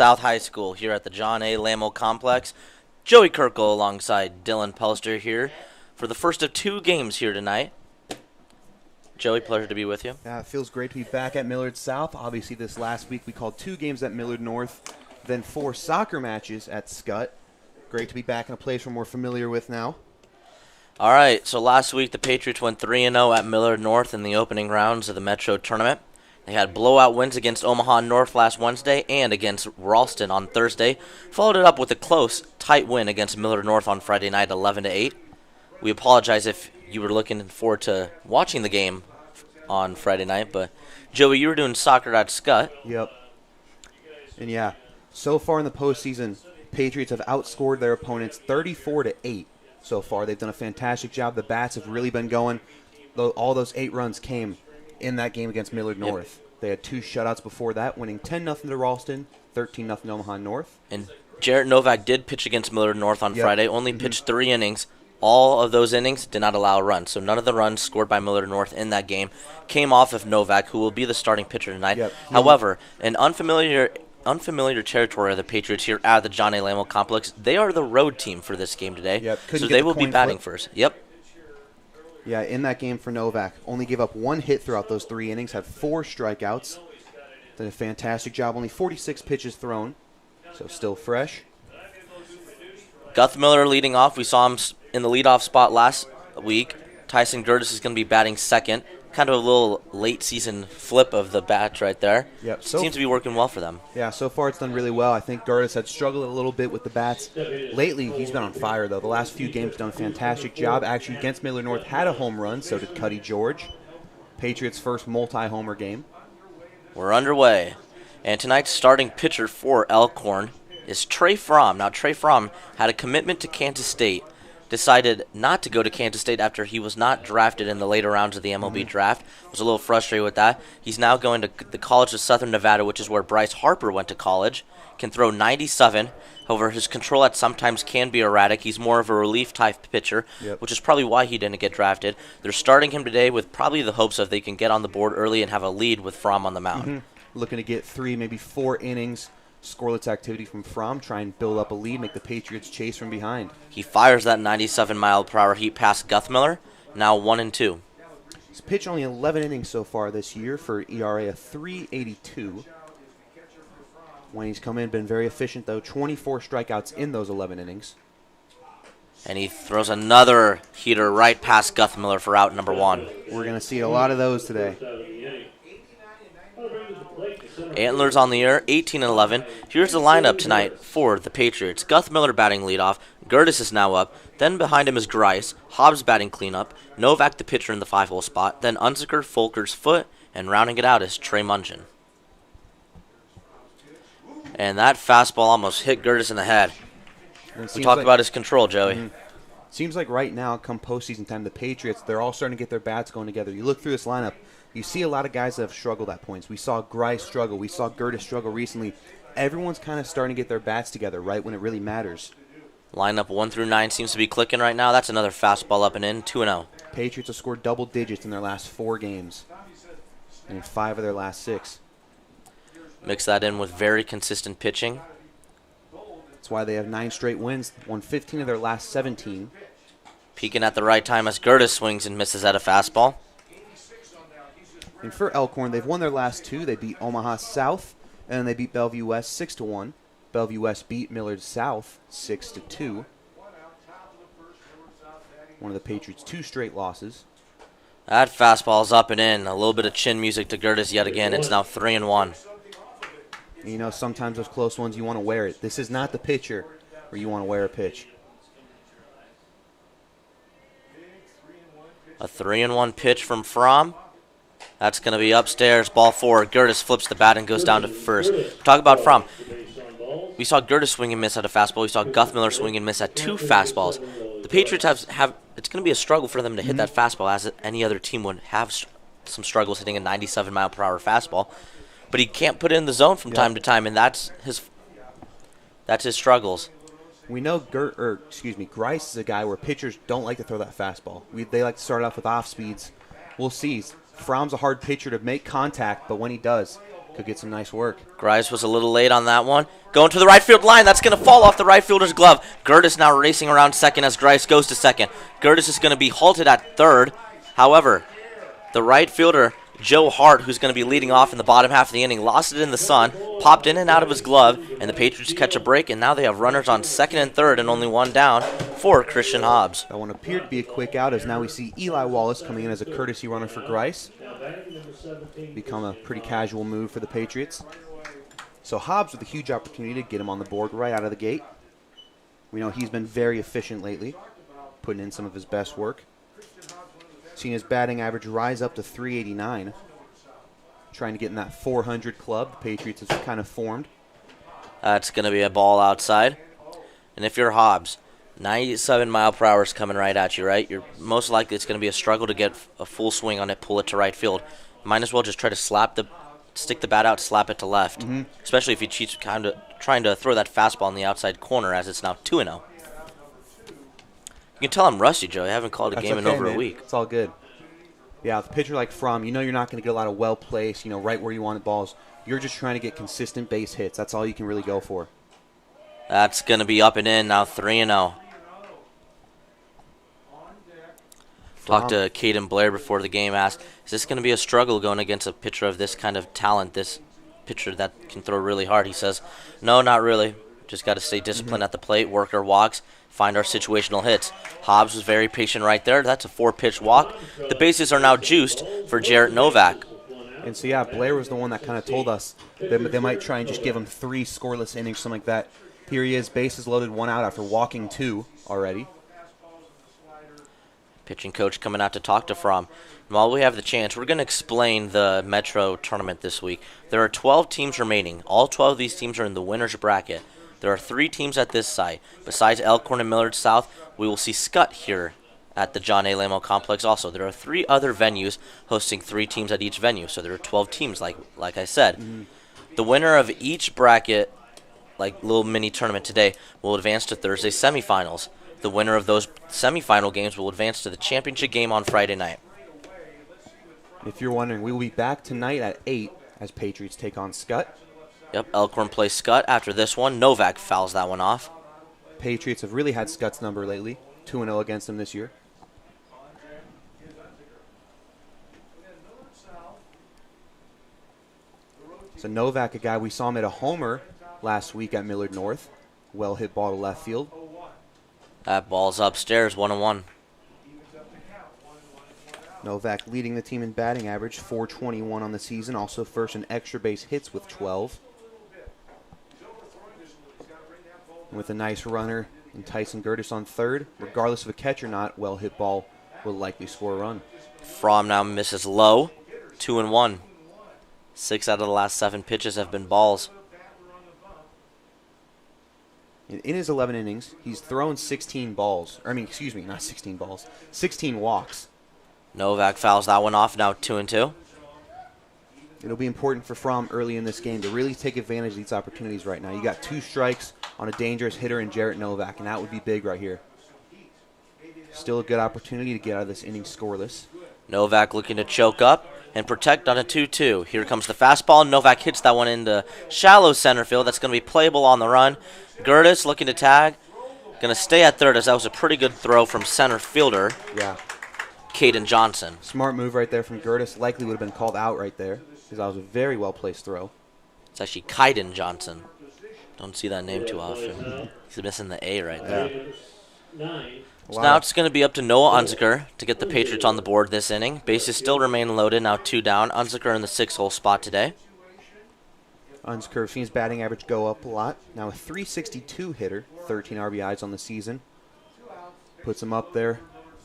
South High School here at the John A. Lammel Complex. Joey Kirkle alongside Dylan Pelster here for the first of two games here tonight. Joey, pleasure to be with you. Yeah, it feels great to be back at Millard South. Obviously, this last week we called 2 games at Millard North, then 4 soccer matches at Scott. Great to be back in a place we're more familiar with now. All right, so last week the Patriots went 3-0 at Millard North in the opening rounds of the Metro Tournament. They had blowout wins against Omaha North last Wednesday and against Ralston on Thursday. Followed it up with a close, tight win against Millard North on Friday night, 11-8. We apologize if you were looking forward to watching the game on Friday night, but Joey, you were doing soccer at Scott. Yep. And yeah, so far in the postseason, Patriots have outscored their opponents 34-8 so far. They've done a fantastic job. The Bats have really been going. All those 8 runs came in that game against Millard North. Yep. They had 2 shutouts before that, winning 10-0 to Ralston, 13-0 to Omaha North. And Jarrett Novak did pitch against Millard North on Friday, only pitched 3 innings. All of those innings did not allow a run, so none of the runs scored by Millard North in that game came off of Novak, who will be the starting pitcher tonight. Yep. However, in unfamiliar territory of the Patriots here at the John A. Lammel Complex, they are the road team for this game today, so they will be batting first. Yep. Yeah, in that game for Novak, only gave up 1 hit throughout those 3 innings, had 4 strikeouts. Did a fantastic job, only 46 pitches thrown, so still fresh. Guthmiller leading off. We saw him in the leadoff spot last week. Tyson Gertis is going to be batting second. Kind of a little late season flip of the bats right there. Yep. Seems to be working well for them. Yeah, so far it's done really well. I think Gertis had struggled a little bit with the bats. Lately, he's been on fire, though. The last few games done a fantastic job. Actually, against Millard North, had a home run, so did Cuddy George. Patriots' first multi-homer game. We're underway. And tonight's starting pitcher for Elkorn is Trey Fromm. Now, Trey Fromm had a commitment to Kansas State, decided not to go to Kansas State after he was not drafted in the later rounds of the MLB draft. Was a little frustrated with that. He's now going to the College of Southern Nevada, which is where Bryce Harper went to college. Can throw 97. However, his control at sometimes can be erratic. He's more of a relief type pitcher, which is probably why he didn't get drafted. They're starting him today with probably the hopes of they can get on the board early and have a lead with Fromm on the mound. Looking to get 3, maybe 4 innings. Scoreless activity from Fromm, try and build up a lead, make the Patriots chase from behind. He fires that 97-mile-per-hour heat past Guthmiller, now 1-2. He's pitched only 11 innings so far this year for ERA of 3.82. When he's come in, been very efficient, though. 24 strikeouts in those 11 innings. And he throws another heater right past Guthmiller for out number 1. We're going to see a lot of those today. Antlers on the air, 18-11. Here's the lineup tonight for the Patriots. Guthmiller batting leadoff. Gertis is now up. Then behind him is Grice. Hobbs batting cleanup. Novak the pitcher in the 5-hole spot. Then Unziker, Folkers, Foot, and rounding it out is Trey Mungin. And that fastball almost hit Gertis in the head. We talked about his control, Joey. Seems like right now, come postseason time, the Patriots, they're all starting to get their bats going together. You look through this lineup, you see a lot of guys that have struggled at points. We saw Grice struggle. We saw Gertis struggle recently. Everyone's kind of starting to get their bats together right when it really matters. Lineup 1 through 9 seems to be clicking right now. That's another fastball up and in, 2-0. Patriots have scored double digits in their last 4 games and in 5 of their last 6. Mix that in with very consistent pitching. That's why they have 9 straight wins, won 15 of their last 17. Peeking at the right time as Gertis swings and misses at a fastball. And for Elkorn, they've won their last 2. They beat Omaha South, and then they beat Bellevue West 6-1. Bellevue West beat Millard South 6-2. One of the Patriots' 2 straight losses. That fastball's up and in. A little bit of chin music to Gertis yet again. It's now 3-1. You know, sometimes those close ones, you want to wear it. This is not the pitcher where you want to wear a pitch. A 3-1 pitch from Fromm. That's going to be upstairs. Ball 4. Gertis flips the bat and goes down to first. Talk about Fromm. We saw Gertis swing and miss at a fastball. We saw Guthmiller swing and miss at 2 fastballs. The Patriots have it's going to be a struggle for them to hit that fastball, as any other team would have some struggles hitting a 97-mile-per-hour fastball. But he can't put it in the zone from time to time, and that's his struggles. We know Grice is a guy where pitchers don't like to throw that fastball. They like to start off with off speeds. We'll see. Fromm's a hard pitcher to make contact, but when he does, Could get some nice work. Grice was a little late on that one. Going to the right field line. That's going to fall off the right fielder's glove. Gertis now racing around second as Grice goes to second. Gertis is going to be halted at third. However, the right fielder, Joe Hart, who's going to be leading off in the bottom half of the inning, lost it in the sun, popped in and out of his glove, and the Patriots catch a break, and now they have runners on second and third and only one down for Christian Hobbs. That one appeared to be a quick out, as now we see Eli Wallace coming in as a courtesy runner for Grice. Become a pretty casual move for the Patriots. So Hobbs with a huge opportunity to get him on the board right out of the gate. We know he's been very efficient lately, putting in some of his best work. Seen his batting average rise up to 389. Trying to get in that 400 club. The Patriots have kind of formed. That's going to be a ball outside. And if you're Hobbs, 97 mile per hour is coming right at you, right? You're most likely it's going to be a struggle to get a full swing on it, pull it to right field. Might as well just try to stick the bat out, slap it to left. Especially if he cheats kind of trying to throw that fastball in the outside corner, as it's now 2-0. You can tell I'm rusty, Joe. I haven't called a game in over a week. It's all good. Yeah, with a pitcher like Fromm, you know you're not going to get a lot of well-placed, right where you want the balls. You're just trying to get consistent base hits. That's all you can really go for. That's going to be up and in now, 3-0. Talked to Caden Blair before the game, asked, is this going to be a struggle going against a pitcher of this kind of talent, this pitcher that can throw really hard? He says, no, not really. Just got to stay disciplined at the plate, work our walks, find our situational hits. Hobbs was very patient right there. That's a 4-pitch walk. The bases are now juiced for Jarrett Novak. And so, yeah, Blair was the one that kind of told us that they might try and just give him 3 scoreless innings, something like that. Here he is, bases loaded, 1 out after walking 2 already. Pitching coach coming out to talk to Fromm. And while we have the chance, we're going to explain the Metro tournament this week. There are 12 teams remaining. All 12 of these teams are in the winner's bracket. There are 3 teams at this site. Besides Elkorn and Millard South, we will see Scott here at the John A. Lammel Complex also. There are 3 other venues hosting 3 teams at each venue, so there are 12 teams, like I said. The winner of each bracket, like little mini tournament today, will advance to Thursday's semifinals. The winner of those semifinal games will advance to the championship game on Friday night. If you're wondering, we will be back tonight at 8 as Patriots take on Scott. Yep, Elkorn plays Scott. After this one, Novak fouls that one off. Patriots have really had Scott's number lately. 2-0 against him this year. So Novak, a guy we saw him at a homer last week at Millard North. Well hit ball to left field. That ball's upstairs, 1-1. Novak leading the team in batting average, 421 on the season. Also first in extra base hits with 12. And with a nice runner and Tyson Gertis on third, regardless of a catch or not, well hit ball will likely score a run. Fromm now misses low, 2-1. 6 out of the last 7 pitches have been balls. In his 11 innings, he's thrown 16 balls. Not 16 balls. 16 walks. Novak fouls that one off, now 2-2. It'll be important for Fromm early in this game to really take advantage of these opportunities right now. You got 2 strikes on a dangerous hitter in Jarrett Novak, and that would be big right here. Still a good opportunity to get out of this inning scoreless. Novak looking to choke up and protect on a 2-2. Here comes the fastball. Novak hits that one into shallow center field. That's going to be playable on the run. Gertis looking to tag. Going to stay at third, as that was a pretty good throw from center fielder. Yeah. Caden Johnson. Smart move right there from Gertis. Likely would have been called out right there, because that was a very well-placed throw. It's actually Caden Johnson. Don't see that name too often. He's missing the A right there. So now it's going to be up to Noah Unziker to get the Patriots on the board this inning. Bases still remain loaded, now 2 down. Unziker in the 6-hole spot today. Unziker seen his batting average go up a lot. Now a 362 hitter, 13 RBIs on the season. Puts him up there.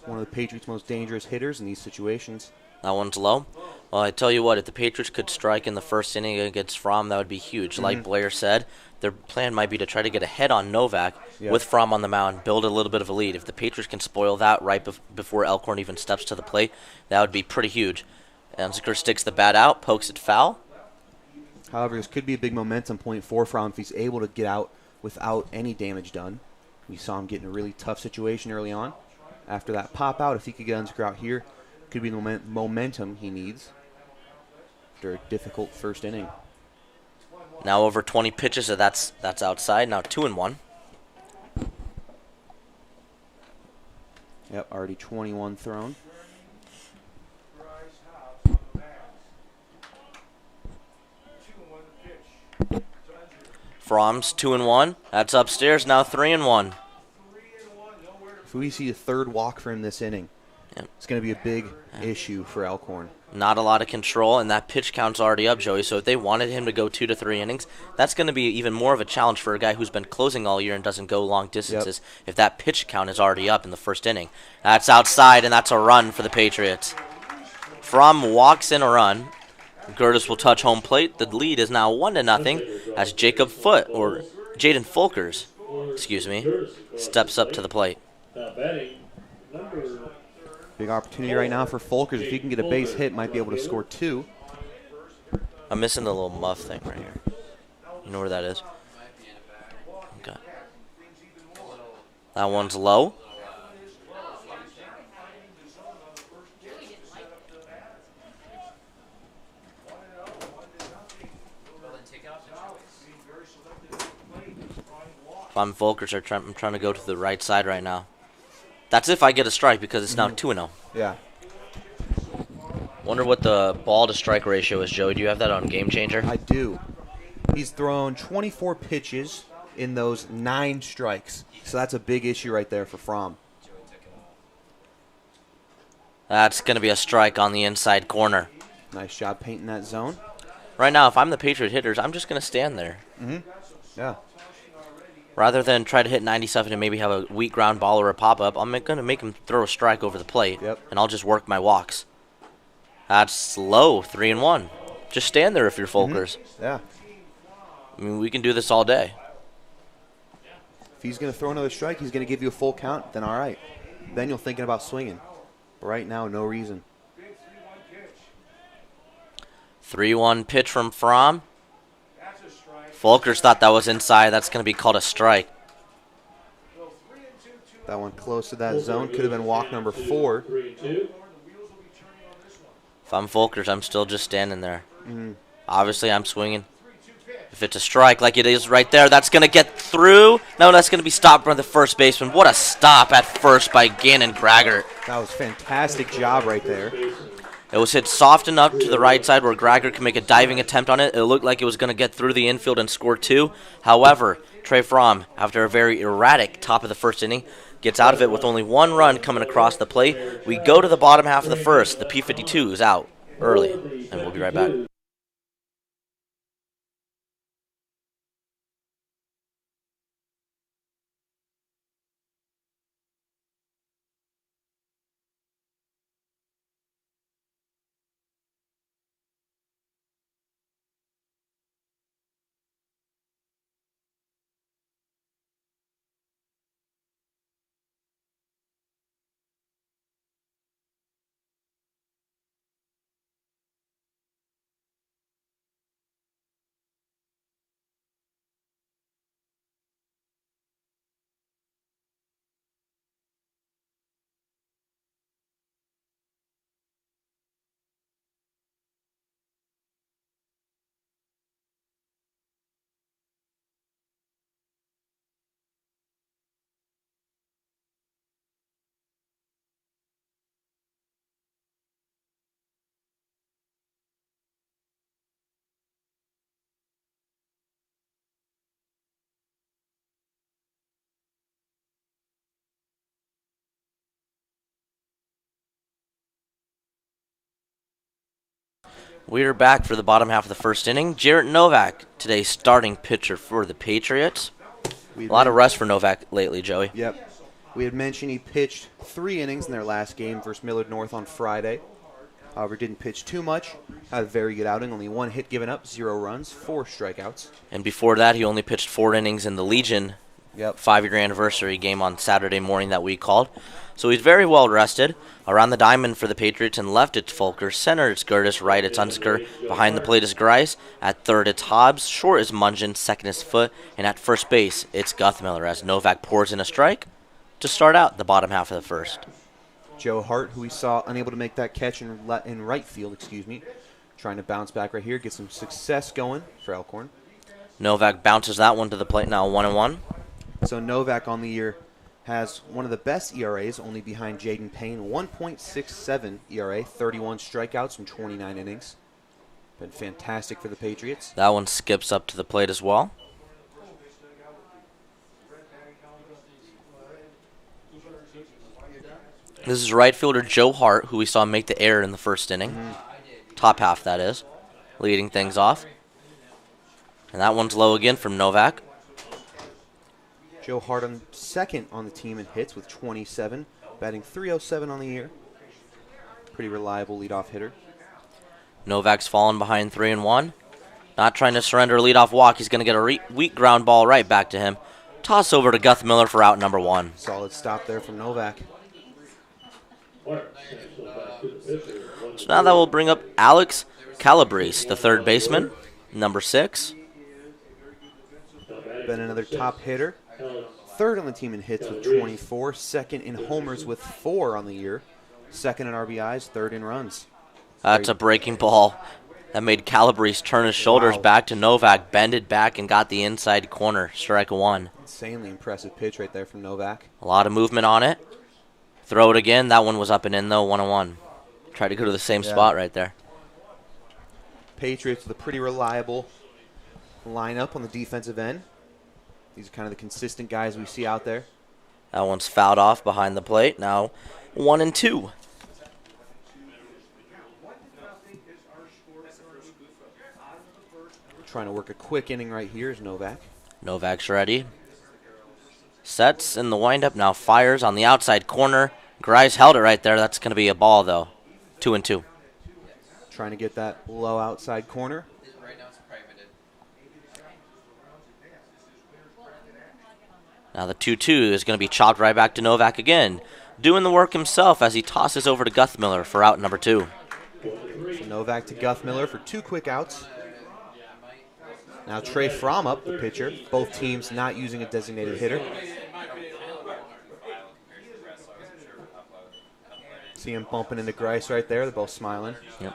One of the Patriots' most dangerous hitters in these situations. That one's low. Well, I tell you what, if the Patriots could strike in the first inning against Fromm, that would be huge. Like Blair said, their plan might be to try to get ahead on Novak with Fromm on the mound, build a little bit of a lead. If the Patriots can spoil that right before Elkorn even steps to the plate, that would be pretty huge. Unziker sticks the bat out, pokes it foul. However, this could be a big momentum point for Fromm if he's able to get out without any damage done. We saw him get in a really tough situation early on. After that pop out, if he could get Unziker out here, could be the momentum he needs after a difficult first inning. Now over 20 pitches, so that's outside. Now 2-1. Yep, already 21 thrown. Fromm's 2-1. That's upstairs. Now 3-1. If we see a third walk for him this inning, Yep. it's going to be a big issue for Elkorn. Not a lot of control, and that pitch count's already up, Joey. So if they wanted him to go 2 to 3 innings, that's going to be even more of a challenge for a guy who's been closing all year and doesn't go long distances. If that pitch count is already up in the first inning, that's outside, and that's a run for the Patriots. Fromm walks in a run. Gertis will touch home plate. The lead is now 1-0 as Jacob Foote, or Jaden Folkers, excuse me, steps up to the plate. Big opportunity right now for Folkers. If he can get a base hit, might be able to score 2. I'm missing the little muff thing right here. You know where that is? Okay. That one's low. Von Folkers I'm trying to go to the right side right now. That's if I get a strike because it's now 2-0. Yeah. Wonder what the ball to strike ratio is, Joey. Do you have that on Game Changer? I do. He's thrown 24 pitches in those 9 strikes. So that's a big issue right there for Fromm. That's going to be a strike on the inside corner. Nice job painting that zone. Right now, if I'm the Patriot hitters, I'm just going to stand there. Yeah. Rather than try to hit 97 and maybe have a weak ground ball or a pop-up, I'm going to make him throw a strike over the plate, and I'll just work my walks. That's low, 3-1. Just stand there if you're Folkers. Yeah. I mean, we can do this all day. If he's going to throw another strike, he's going to give you a full count, then all right. Then you're thinking about swinging. But right now, no reason. 3-1 pitch from Fromm. Folkers thought that was inside. That's going to be called a strike. That one close to that zone. Could have been walk number 4. If I'm Folkers, I'm still just standing there. Obviously, I'm swinging. If it's a strike like it is right there, that's going to get through. No, that's going to be stopped by the first baseman. What a stop at first by Gannon Graggart. That was a fantastic job right there. It was hit soft enough to the right side where Graggart can make a diving attempt on it. It looked like it was going to get through the infield and score 2. However, Trey Fromm, after a very erratic top of the first inning, gets out of it with only 1 run coming across the plate. We go to the bottom half of the first. The P52's out early, and we'll be right back. We're back for the bottom half of the first inning. Jarrett Novak, today's starting pitcher for the Patriots. A lot of rest for Novak lately, Joey. Yep. We had mentioned he pitched 3 innings in their last game versus Millard North on Friday. However, didn't pitch too much. Had a very good outing. Only 1 hit given up, 0 runs, 4 strikeouts. And before that, he only pitched 4 innings in the Legion 5-year anniversary game on Saturday morning that we called. So he's very well rested. Around the diamond for the Patriots, and left it's Folkers. Center it's Gertis. Right it's Unsker. Behind the plate is Grice. At third it's Hobbs. Short is Mungin. Second is Foote. And at first base it's Guthmiller as Novak pours in a strike to start out the bottom half of the first. Joe Hart, who we saw unable to make that catch in right field, trying to bounce back right here, get some success going for Elkorn. Novak bounces that one to the plate now, 1-1. So Novak on the year has one of the best ERAs, only behind Jaden Payne. 1.67 ERA, 31 strikeouts in 29 innings. Been fantastic for the Patriots. That one skips up to the plate as well. This is right fielder Joe Hart, who we saw make the error in the first inning. Top half, that is. Leading things off. And that one's low again from Novak. Joe Hart on second on the team in hits with 27, batting .307 on the year. Pretty reliable leadoff hitter. Novak's fallen behind 3-1. Not trying to surrender a leadoff walk. He's going to get a weak ground ball right back to him. Toss over to Guthmiller for out number 1. Solid stop there from Novak. So now that will bring up Alex Calabrese, the third baseman, number 6. Been another top hitter. Third on the team in hits with 24. Second in homers with 4 on the year. Second in RBIs, third in runs. That's a breaking ball that made Calabrese turn his shoulders back to Novak, bend it back, and got the inside corner. Strike 1. Insanely impressive pitch right there from Novak. A lot of movement on it. Throw it again. That one was up and in, though, 1-1. Tried to go to the same spot right there. Patriots with a pretty reliable lineup on the defensive end. These are kind of the consistent guys we see out there. That one's fouled off behind the plate. Now 1-2. Trying to work a quick inning right here is Novak. Novak's ready. Sets in the windup. Now fires on the outside corner. Grice held it right there. That's going to be a ball, though. 2-2. Trying to get that low outside corner. Now the 2-2 is going to be chopped right back to Novak again. Doing the work himself as he tosses over to Guthmiller for out number 2. So Novak to Guthmiller for 2 quick outs. Now Trey Fromm up, the pitcher. Both teams not using a designated hitter. See him bumping into Grice right there. They're both smiling. Yep.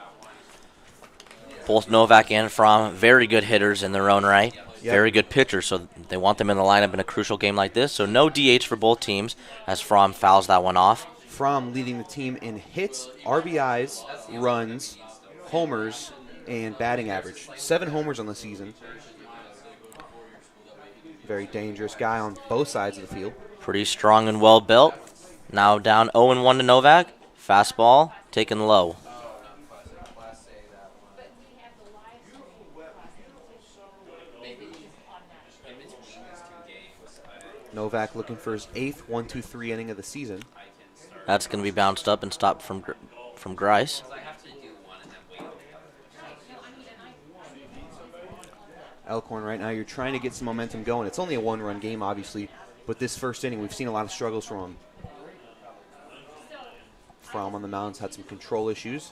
Both Novak and Fromm, very good hitters in their own right. Yep. Very good pitchers, so they want them in the lineup in a crucial game like this. So no DH for both teams as Fromm fouls that one off. Fromm leading the team in hits, RBIs, runs, homers, and batting average. 7 homers on the season. Very dangerous guy on both sides of the field. Pretty strong and well built. Now down 0-1 to Novak. Fastball taken low. Novak looking for his 8th 1-2-3 inning of the season. That's going to be bounced up and stopped from Grice. Elkorn right now, you're trying to get some momentum going. It's only a 1-run game, obviously, but this first inning, we've seen a lot of struggles from him. Fromm on the mound's had some control issues.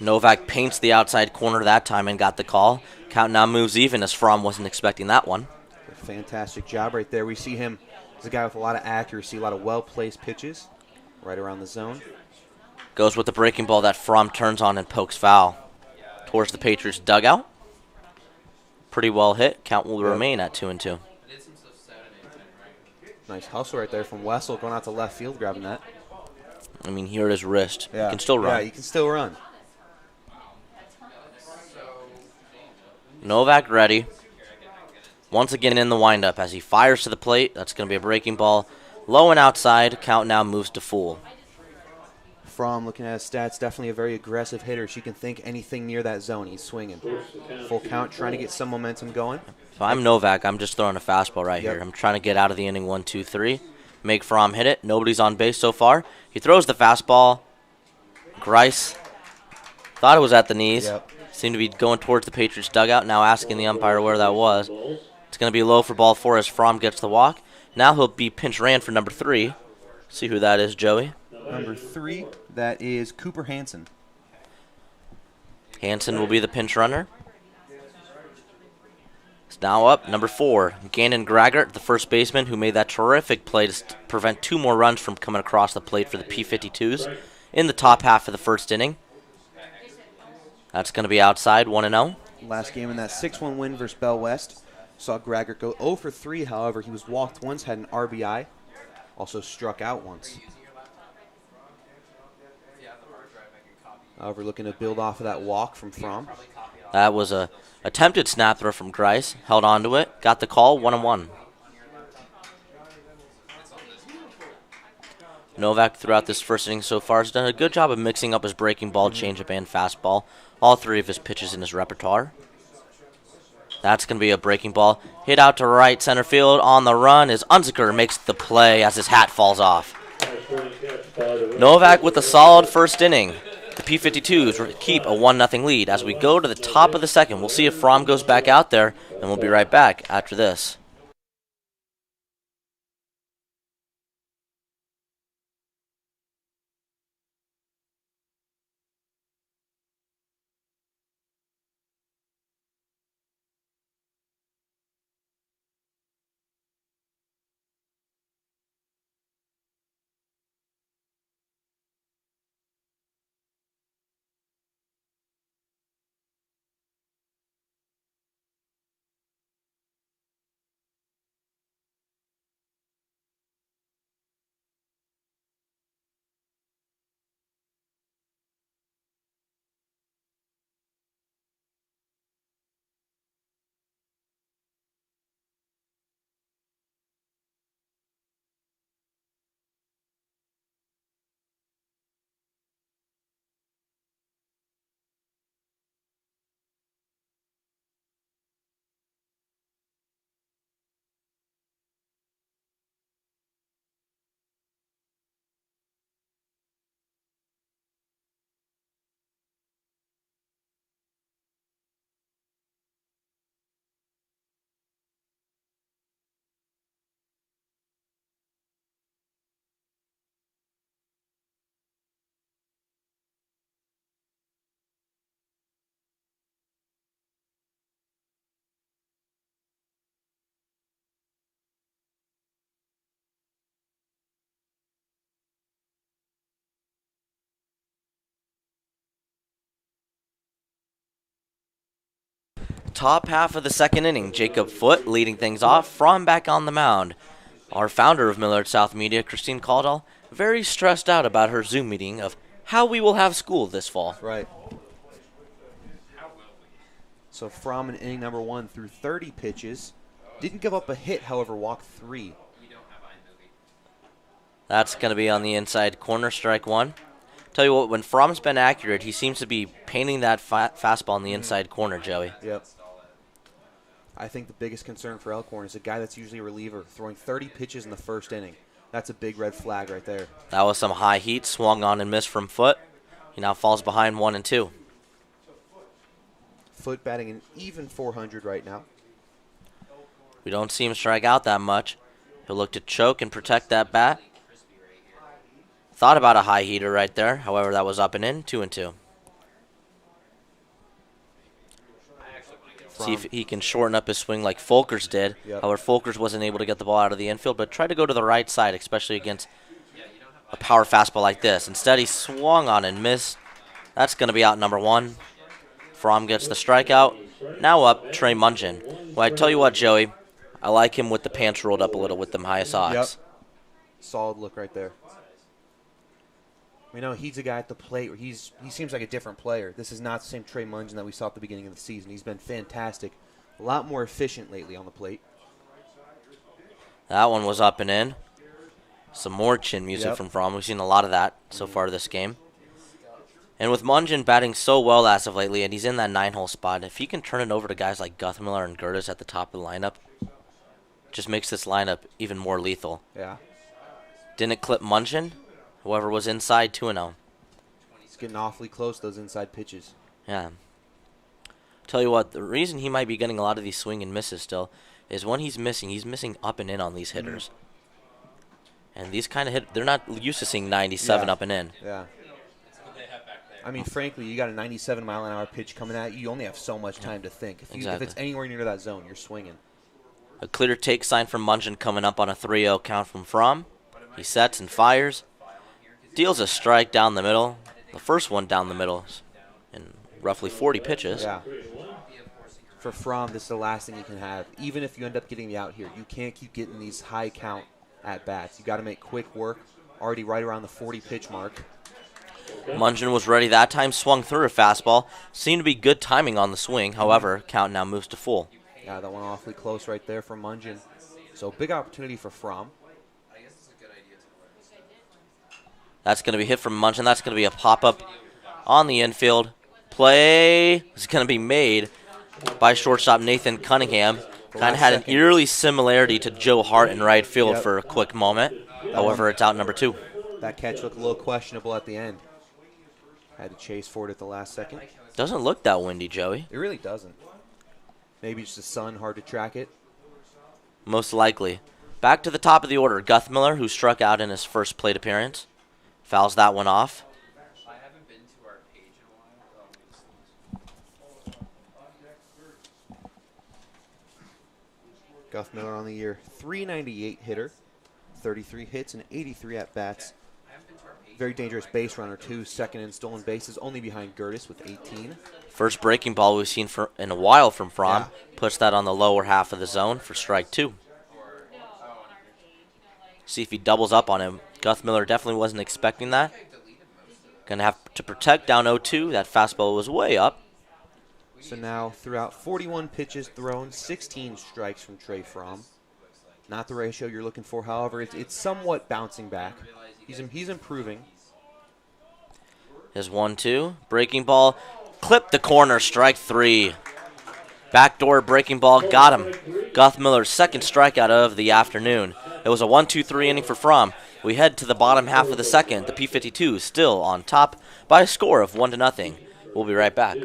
Novak paints the outside corner that time and got the call. Count now moves even as Fromm wasn't expecting that one. Fantastic job right there. We see him as a guy with a lot of accuracy, a lot of well-placed pitches right around the zone. Goes with the breaking ball that Fromm turns on and pokes foul towards the Patriots dugout. Pretty well hit. Count will remain at 2-2. Nice hustle right there from Wessel going out to left field, grabbing that. I mean, here at his wrist. Yeah. He can still run. Yeah, he can still run. Novak ready. Once again in the windup as he fires to the plate. That's going to be a breaking ball. Low and outside. Count now moves to full. Fromm, looking at his stats, definitely a very aggressive hitter. She can think anything near that zone. He's swinging. Full count, trying to get some momentum going. If I'm Novak, I'm just throwing a fastball right here. I'm trying to get out of the inning 1-2-3. Make Fromm hit it. Nobody's on base so far. He throws the fastball. Grice thought it was at the knees. Seemed to be going towards the Patriots dugout. Now asking the umpire where that was. It's going to be low for ball 4 as Fromm gets the walk. Now he'll be pinch ran for number 3. See who that is, Joey. Number 3, that is Cooper Hansen. Hansen will be the pinch runner. It's now up, number 4, Gannon Graggart, the first baseman who made that terrific play to prevent 2 more runs from coming across the plate for the P52's in the top half of the first inning. That's going to be outside, 1-0. Last game in that 6-1 win versus Bell West. Saw Graggart go 0 for 3, however, he was walked once, had an RBI, also struck out once. However, looking to build off of that walk from Fromm. That was a attempted snap throw from Grice. Held on to it. Got the call. 1-1. Novak throughout this first inning so far has done a good job of mixing up his breaking ball, changeup, and fastball. All three of his pitches in his repertoire. That's going to be a breaking ball. Hit out to right center field. On the run is Unziker, makes the play as his hat falls off. Novak with a solid first inning. The P52's keep a 1-0 lead. As we go to the top of the second, we'll see if Fromm goes back out there, and we'll be right back after this. Top half of the second inning, Jacob Foote leading things off. Fromm back on the mound. Our founder of Millard South Media, Christine Caldwell, very stressed out about her Zoom meeting of how we will have school this fall. Right. So Fromm in inning number 1 threw 30 pitches. Didn't give up a hit, however, walked 3. That's going to be on the inside corner, strike 1. Tell you what, when Fromm's been accurate, he seems to be painting that fastball in the inside corner, Joey. Yep. I think the biggest concern for Elkorn is a guy that's usually a reliever throwing 30 pitches in the first inning. That's a big red flag right there. That was some high heat, swung on and missed from Foote. He now falls behind 1-2. Foote batting an even 400 right now. We don't see him strike out that much. He'll look to choke and protect that bat. Thought about a high heater right there. However, that was up and in, 2-2. See if he can shorten up his swing like Folkers did. Yep. However, Folkers wasn't able to get the ball out of the infield, but tried to go to the right side, especially against a power fastball like this. Instead, he swung on and missed. That's going to be out number 1. Fromm gets the strikeout. Now up, Trey Mungeon. Well, I tell you what, Joey, I like him with the pants rolled up a little with them high socks. Yep. Solid look right there. We know he's a guy at the plate where he seems like a different player. This is not the same Trey Mungeon that we saw at the beginning of the season. He's been fantastic. A lot more efficient lately on the plate. That one was up and in. Some more chin music from Fromm. We've seen a lot of that so far this game. And with Mungeon batting so well as of lately, and he's in that 9-hole spot, if he can turn it over to guys like Guthmiller and Gertis at the top of the lineup, just makes this lineup even more lethal. Yeah. Didn't clip Mungeon. Whoever was inside, 2-0. He's getting awfully close to those inside pitches. Yeah. Tell you what, the reason he might be getting a lot of these swing and misses still is when he's missing up and in on these hitters. And these kind of hit, they're not used to seeing 97 up and in. Yeah. I mean, frankly, you got a 97-mile-an-hour pitch coming at you. You only have so much time to think. If it's anywhere near that zone, you're swinging. A clear take sign from Mungeon coming up on a 3-0 count from Fromm. He sets and fires. Deals a strike down the middle. The first one down the middle in roughly 40 pitches. Yeah. For Fromm, this is the last thing you can have. Even if you end up getting the out here, you can't keep getting these high count at bats. You got to make quick work. Already right around the 40 pitch mark. Mungeon was ready that time, swung through a fastball. Seemed to be good timing on the swing. However, count now moves to full. Yeah, that one awfully close right there for Mungeon. So big opportunity for Fromm. That's going to be hit from Mungeon. That's going to be a pop-up on the infield. Play is going to be made by shortstop Nathan Cunningham. Kind of had an eerie similarity to Joe Hart in right field for a quick moment. However, it's out number 2. That catch looked a little questionable at the end. Had to chase for it at the last second. Doesn't look that windy, Joey. It really doesn't. Maybe just the sun, hard to track it. Most likely. Back to the top of the order. Guthmiller, who struck out in his first plate appearance. Fouls that one off. Guthmiller on the year, 398 hitter, 33 hits and 83 at-bats. Very dangerous base runner, too. Second in stolen bases, only behind Gertis with 18. First breaking ball we've seen in a while from Fromm. Yeah. Puts that on the lower half of the zone for strike 2. See if he doubles up on him. Guthmiller definitely wasn't expecting that. Going to have to protect down 0-2. That fastball was way up. So now, throughout 41 pitches thrown, 16 strikes from Trey Fromm. Not the ratio you're looking for, however, it's somewhat bouncing back. He's improving. His 1-2. Breaking ball. Clipped the corner. Strike 3. Backdoor breaking ball. Got him. Guthmiller's second strikeout of the afternoon. It was a 1-2-3 inning for Fromm. We head to the bottom half of the second. The P52's still on top by a score of 1-0. We'll be right back.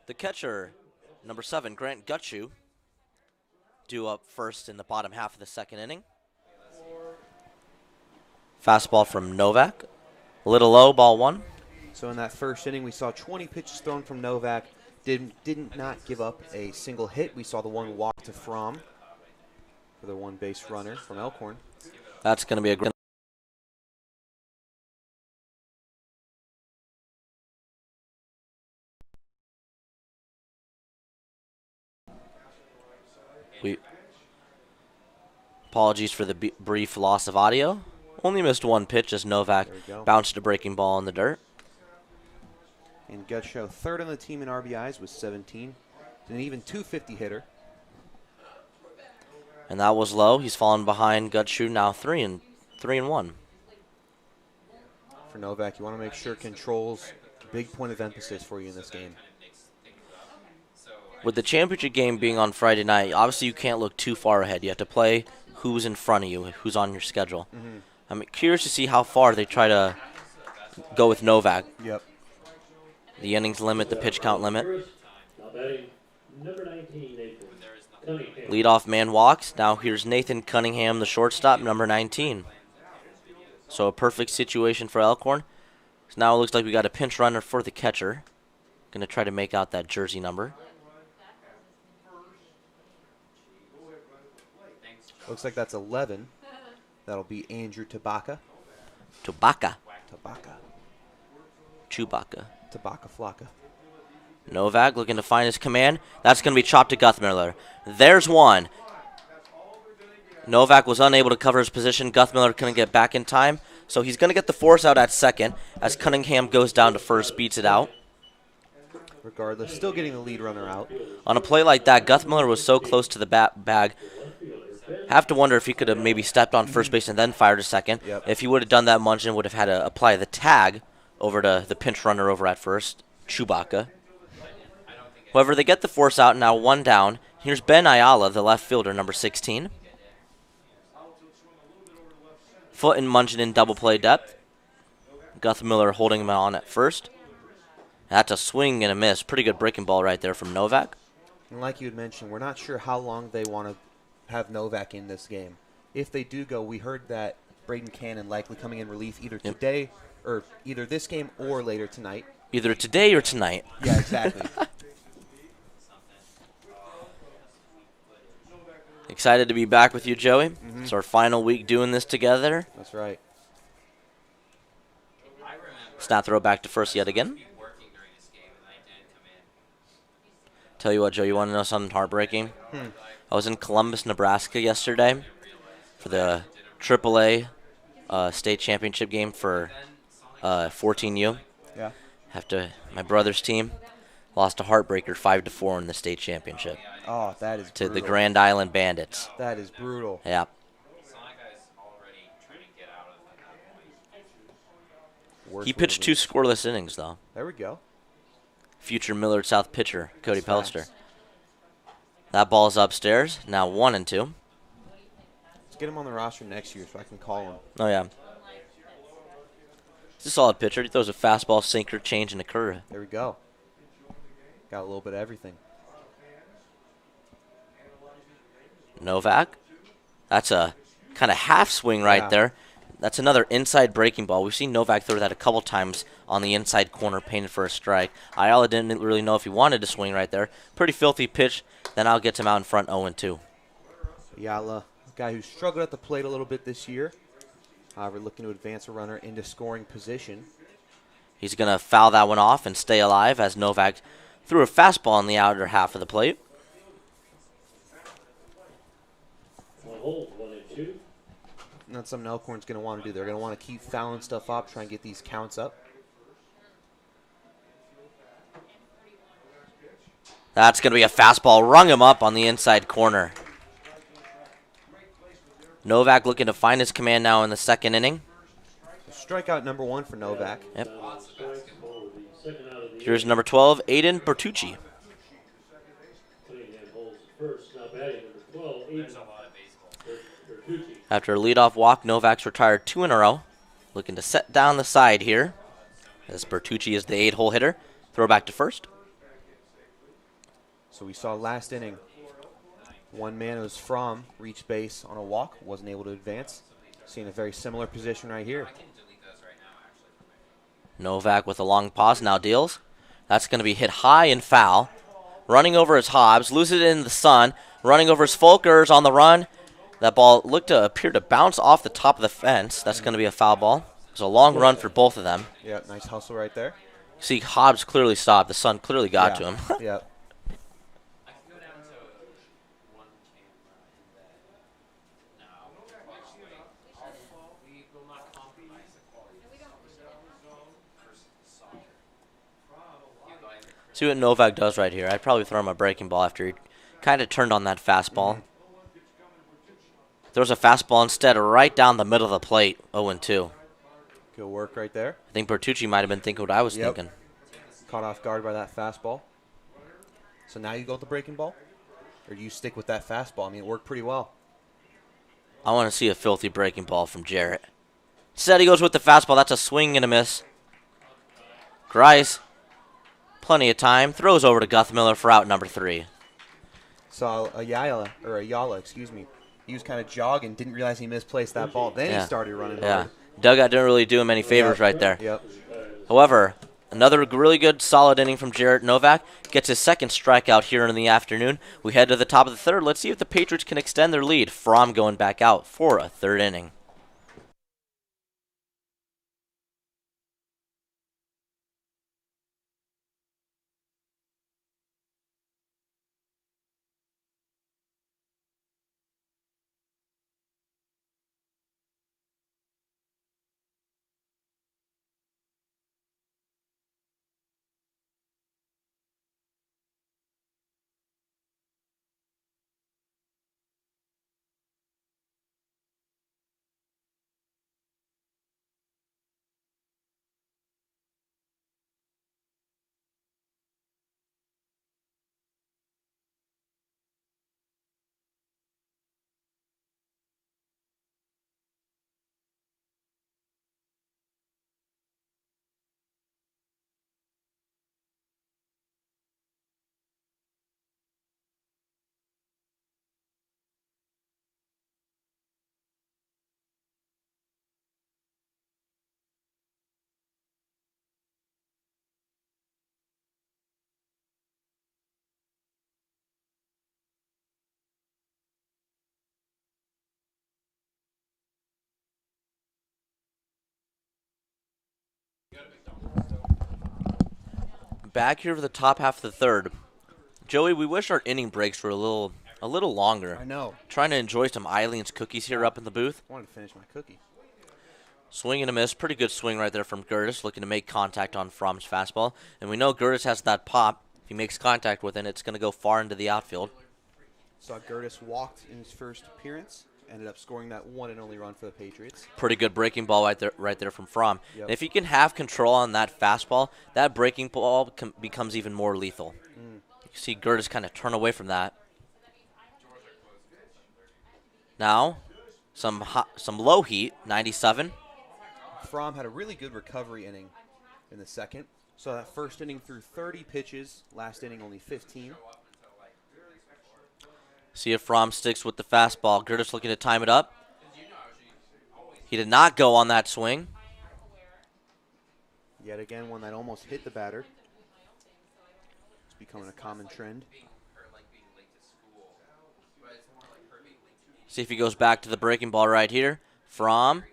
The catcher, number 7, Grant Gutshoe, due up first in the bottom half of the second inning. Fastball from Novak. A little low, ball 1. So in that first inning, we saw 20 pitches thrown from Novak. Did not give up a single hit. We saw the one walk to Fromm for the one base runner from Elkorn. That's going to be a great. Apologies for the brief loss of audio. Only missed one pitch as Novak bounced a breaking ball in the dirt. And Gutshoe, third on the team in RBIs with 17. An even 250 hitter. And that was low. He's fallen behind Gutshoe, now 3-1. For Novak, you want to make sure control's a big point of emphasis for you in this game. With the championship game being on Friday night, obviously you can't look too far ahead. You have to play who's in front of you, who's on your schedule. I'm curious to see how far they try to go with Novak. Yep. The innings limit, the pitch count limit. Leadoff man walks. Now here's Nathan Cunningham, the shortstop, number 19. So a perfect situation for Elkorn. So now it looks like we got a pinch runner for the catcher. Going to try to make out that jersey number. Looks like that's 11. That'll be Andrew Tabaka. Tabaka. Tabaka Chewbacca. Flocka. Novak looking to find his command. That's going to be chopped to Guthmiller. There's one. Novak was unable to cover his position. Guthmiller couldn't get back in time. So he's going to get the force out at second as Cunningham goes down to first, beats it out. Regardless, still getting the lead runner out. On a play like that, Guthmiller was so close to the bag. Have to wonder if he could have maybe stepped on first base and then fired a second. Yep. If he would have done that, Mungeon would have had to apply the tag over to the pinch runner over at first, Chewbacca. However, they get the force out, now one down. Here's Ben Ayala, the left fielder, number 16. Foot and Mungeon in double play depth. Guthmiller holding him on at first. That's a swing and a miss. Pretty good breaking ball right there from Novak. And like you had mentioned, we're not sure how long they want to have Novak in this game. If they do go, we heard that Braden Cannon likely coming in relief either today or either this game or later tonight. Either today or tonight. Yeah, exactly. Excited to be back with you, Joey. It's our final week doing this together. That's right. Snap throw back to first yet again. Tell you what, Joe, you want to know something heartbreaking? I was in Columbus, Nebraska yesterday for the AAA state championship game for 14U. Yeah. My brother's team lost a heartbreaker 5-4 in the state championship. Oh, that is to brutal. the Grand Island Bandits. That is brutal. Yeah. He pitched 2 scoreless innings, though. There we go. Future Millard South pitcher, Cody Pelster. That ball's upstairs. Now 1-2. Let's get him on the roster next year so I can call him. Oh, yeah. He's a solid pitcher. He throws a fastball, sinker, change, and a curve. There we go. Got a little bit of everything. Novak. That's a kind of half swing right there. That's another inside breaking ball. We've seen Novak throw that a couple times on the inside corner, painted for a strike. Ayala didn't really know if he wanted to swing right there. Pretty filthy pitch. Then I'll get him out in front 0-2. Ayala, a guy who struggled at the plate a little bit this year. However, looking to advance a runner into scoring position. He's going to foul that one off and stay alive as Novak threw a fastball in the outer half of the plate. And that's something Elkorn's going to want to do. They're going to want to keep fouling stuff up, try and get these counts up. That's going to be a fastball. Rung him up on the inside corner. Novak looking to find his command now in the second inning. Strikeout number 1 for Novak. Yep. Here's number 12, Aiden Bertucci. After a leadoff walk, Novak's retired 2 in a row. Looking to set down the side here, as Bertucci is the 8-hole hitter. Throw back to first. So we saw last inning, one man, it was Fromm, reached base on a walk, wasn't able to advance. Seeing a very similar position right here. Novak with a long pause, now deals. That's going to be hit high and foul. Running over his Hobbs, loses it in the sun. Running over his Folkers on the run. That ball appeared to bounce off the top of the fence. That's going to be a foul ball. It's a long run for both of them. Yeah, nice hustle right there. See, Hobbs clearly stopped. The sun clearly got to him. Yeah. See what Novak does right here. I'd probably throw him a breaking ball after he kind of turned on that fastball. Throws a fastball instead right down the middle of the plate, 0-2. Good work right there. I think Bertucci might have been thinking what I was thinking. Caught off guard by that fastball. So now you go with the breaking ball? Or do you stick with that fastball? I mean, it worked pretty well. I want to see a filthy breaking ball from Jarrett. Instead, he goes with the fastball. That's a swing and a miss. Grice, plenty of time, throws over to Guthmiller for out number 3. So Ayala, excuse me. He was kind of jogging, didn't realize he misplaced that ball. Then he started running hard. Dugout didn't really do him any favors right there. Yep. However, Another really good, solid inning from Jarrett Novak. Gets his second strikeout here in the afternoon. We head to the top of the third. Let's see if the Patriots can extend their lead. Fromm going back out for a third inning. Back here for the top half of the third. Joey, we wish our inning breaks were a little longer. I know. Trying to enjoy some Eileen's cookies here up in the booth. I wanted to finish my cookie. Swing and a miss. Pretty good swing right there from Gertis, looking to make contact on Fromm's fastball. And we know Gertis has that pop. If he makes contact with it, it's going to go far into the outfield. Saw Gertis walked in his first appearance. Ended up scoring that one and only run for the Patriots. Pretty good breaking ball right there from Fromm. Yep. And if you can have control on that fastball, that breaking ball becomes even more lethal. You see Gertis kind of turn away from that. Now, some low heat, 97. Fromm had a really good recovery inning in the second. So that first inning threw 30 pitches, last inning only 15. See if Fromm sticks with the fastball. Gertis looking to time it up. He did not go on that swing. Yet again, one that almost hit the batter. It's becoming a common trend. See if he goes back to the breaking ball right here. Fromm.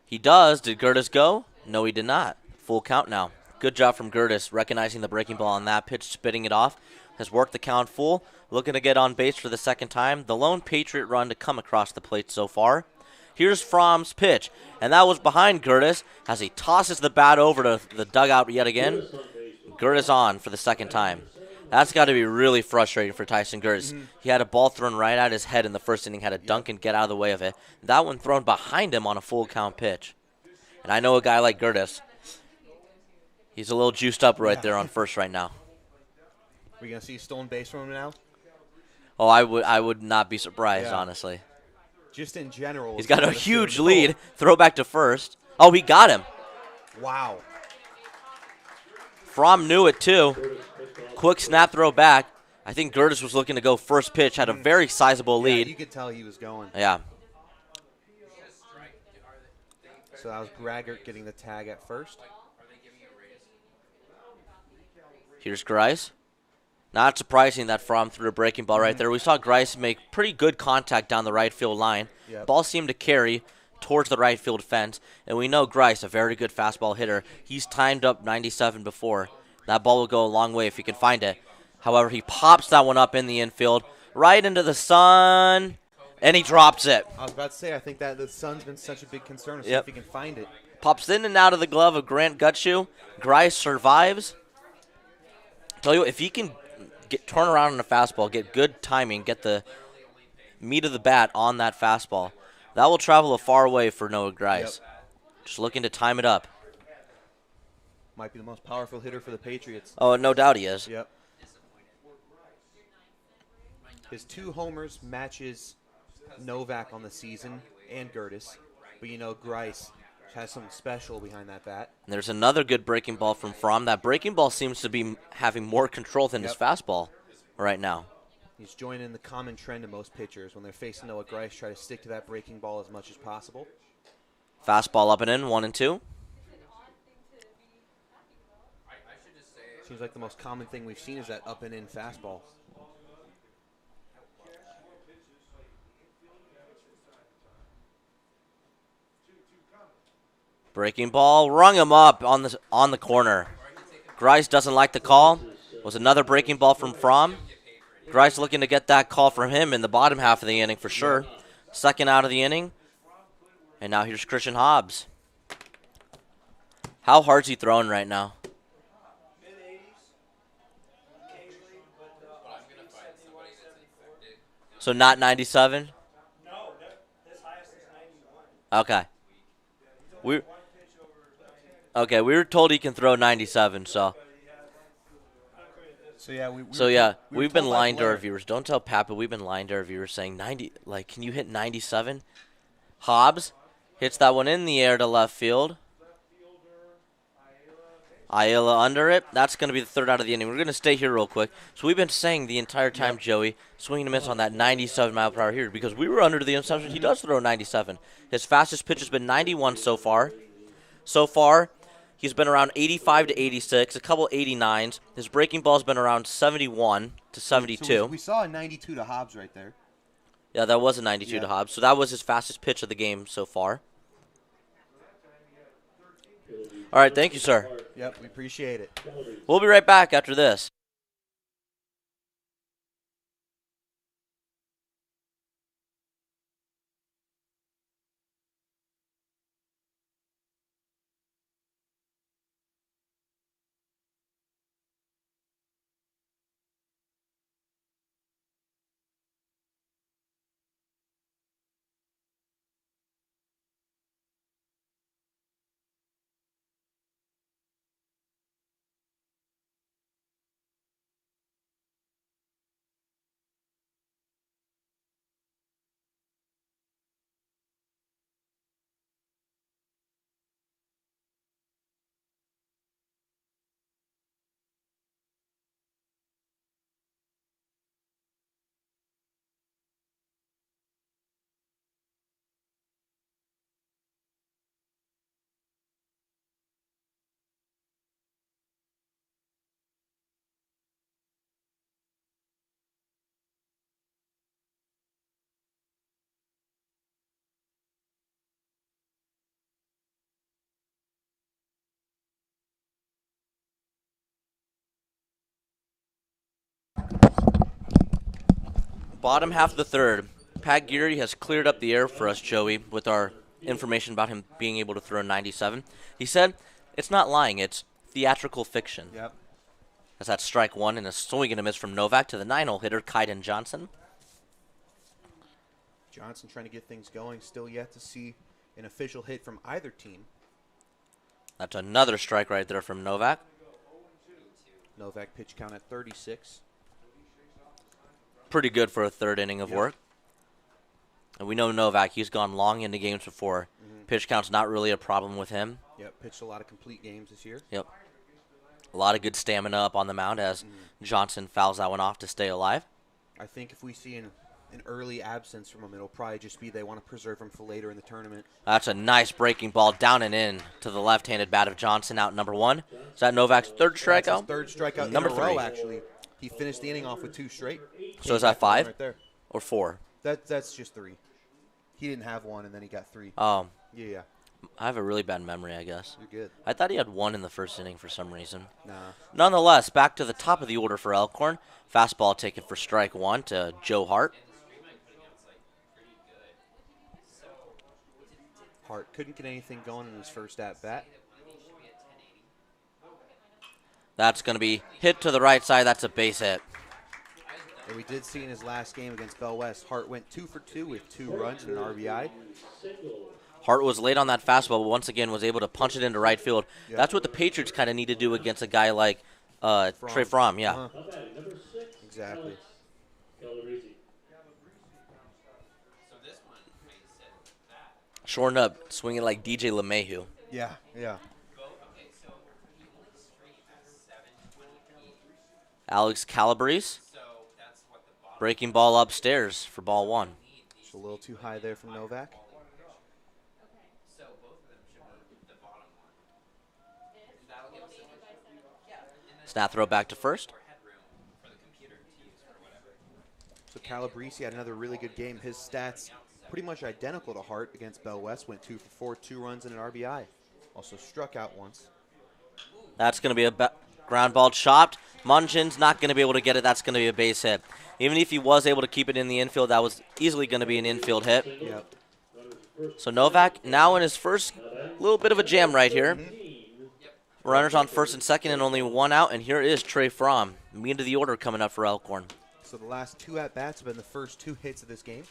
He does. Did Gertis go? No, he did not. Full count now. Good job from Gertis, recognizing the breaking ball on that pitch, spitting it off. Has worked the count full. Looking to get on base for the second time. The lone Patriot run to come across the plate so far. Here's Fromm's pitch, and that was behind Gertis as he tosses the bat over to the dugout yet again. Gertis on for the second time. That's got to be really frustrating for Tyson Gertis. He had a ball thrown right at his head in the first inning, had a dunk and get out of the way of it. That one thrown behind him on a full count pitch. And I know a guy like Gertis. He's a little juiced up right there on first right now. We're going to see a stolen base from him now? Oh, I would not be surprised, honestly. Just in general. He's got a huge lead. Throw back to first. Oh, he got him. Wow. Fromm knew it, too. Quick snap throw back. I think Gertis was looking to go first pitch. Had a very sizable lead. You could tell he was going. Yeah. So that was Graggart getting the tag at first. Here's Grice. Not surprising that Fromm threw a breaking ball right there. We saw Grice make pretty good contact down the right field line. Yep. Ball seemed to carry towards the right field fence. And we know Grice, a very good fastball hitter. He's timed up 97 before. That ball will go a long way if he can find it. However, he pops that one up in the infield, right into the sun, and he drops it. I was about to say, I think that the sun's been such a big concern to see if he can find it. Pops in and out of the glove of Grant Gutshoe. Grice survives. Tell you what, if he can turn around on a fastball, get good timing, get the meat of the bat on that fastball, that will travel a far way for Noah Grice. Yep. Just looking to time it up. Might be the most powerful hitter for the Patriots. Oh, no doubt he is. Yep. His 2 homers matches Novak on the season and Gertis. But you know, Grice has something special behind that bat. And there's another good breaking ball from Fromm. That breaking ball seems to be having more control than his fastball right now. He's joining the common trend of most pitchers. When they're facing Noah Grice, try to stick to that breaking ball as much as possible. Fastball up and in, 1-2. Seems like the most common thing we've seen is that up and in fastball. Breaking ball, rung him up on the corner. Grice doesn't like the call. Was another breaking ball from Fromm. Grice looking to get that call from him in the bottom half of the inning for sure. Second out of the inning. And now here's Christian Hobbs. How hard's he throwing right now? So not 97? Okay. We were told he can throw 97, so. We've been lying to our viewers. Don't tell Pat, but we've been lying to our viewers saying 90. Like, can you hit 97? Hobbs hits that one in the air to left field. Ayala under it. That's going to be the third out of the inning. We're going to stay here real quick. So we've been saying the entire time, Joey, swing and a miss on that 97 mile per hour here because we were under the assumption he does throw 97. His fastest pitch has been 91 so far. So far, he's been around 85 to 86, a couple 89s. His breaking ball's been around 71 to 72. So we saw a 92 to Hobbs right there. Yeah, that was a 92 to Hobbs. So that was his fastest pitch of the game so far. All right, thank you, sir. Yep, we appreciate it. We'll be right back after this. Bottom half of the third. Pat Geary has cleared up the air for us, Joey, with our information about him being able to throw 97. He said it's not lying, it's theatrical fiction. Yep. That's that strike one and a swing and a miss from Novak to the 9-hole hitter, Kaiden Johnson. Johnson trying to get things going. Still yet to see an official hit from either team. That's another strike right there from Novak. Novak pitch count at 36. Pretty good for a third inning of work. And we know Novak, he's gone long into games before. Pitch count's not really a problem with him. Yep, pitched a lot of complete games this year. Yep. A lot of good stamina up on the mound as Johnson fouls that one off to stay alive. I think if we see an early absence from him, it'll probably just be they want to preserve him for later in the tournament. That's a nice breaking ball down and in to the left-handed bat of Johnson, out number one. Is that Novak's third strikeout? That's his third strikeout number in a row, three. Actually. He finished the inning off with 2 straight. So is that 5 right there. or 4? That's just 3. He didn't have 1, and then he got 3. Oh. Yeah. I have a really bad memory, I guess. You're good. I thought he had 1 in the first inning for some reason. Nah. Nonetheless, back to the top of the order for Elkorn. Fastball taken for strike 1 to Joe Hart. Hart couldn't get anything going in his first at-bat. That's going to be hit to the right side. That's a base hit. And we did see in his last game against Bell West, Hart went 2 for 2 with 2 runs and an RBI. Hart was late on that fastball, but once again was able to punch it into right field. Yep. That's what the Patriots kind of need to do against a guy like Trey Fromm. Yeah. Exactly. Shorten up, swinging like DJ LeMahieu. Yeah, yeah. Alex Calabrese. Breaking ball upstairs for ball 1. Just a little too high there from Novak. Snap throw back to first. So Calabrese had another really good game. His stats pretty much identical to Hart against Bell West. Went 2 for 4, 2 runs and an RBI. Also struck out once. That's going to be a ground ball chopped. Munchin's not going to be able to get it. That's going to be a base hit. Even if he was able to keep it in the infield, that was easily going to be an infield hit. Yep. So Novak now in his first little bit of a jam right here. Runners on first and second and only one out, and here is Trey Fromm. Meat of the order coming up for Elkorn. So the last 2 at-bats have been the first 2 hits of this game.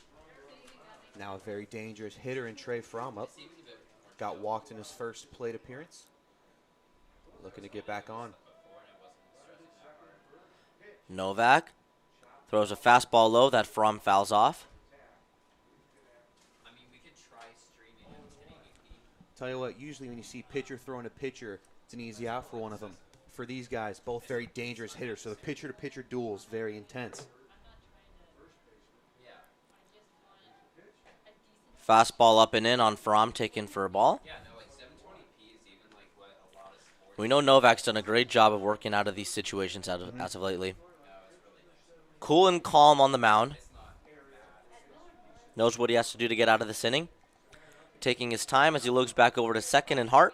Now a very dangerous hitter in Trey Fromm up. Got walked in his first plate appearance. Looking to get back on. Novak throws a fastball low that Fromm fouls off. Tell you what, usually when you see pitcher throwing a pitcher, it's an easy out for one of them. For these guys, both very dangerous hitters, so the pitcher-to-pitcher duel is very intense. Fastball up and in on Fromm, taken for a ball. We know Novak's done a great job of working out of these situations as of lately. Cool and calm on the mound. Knows what he has to do to get out of this inning. Taking his time as he looks back over to second and Hart.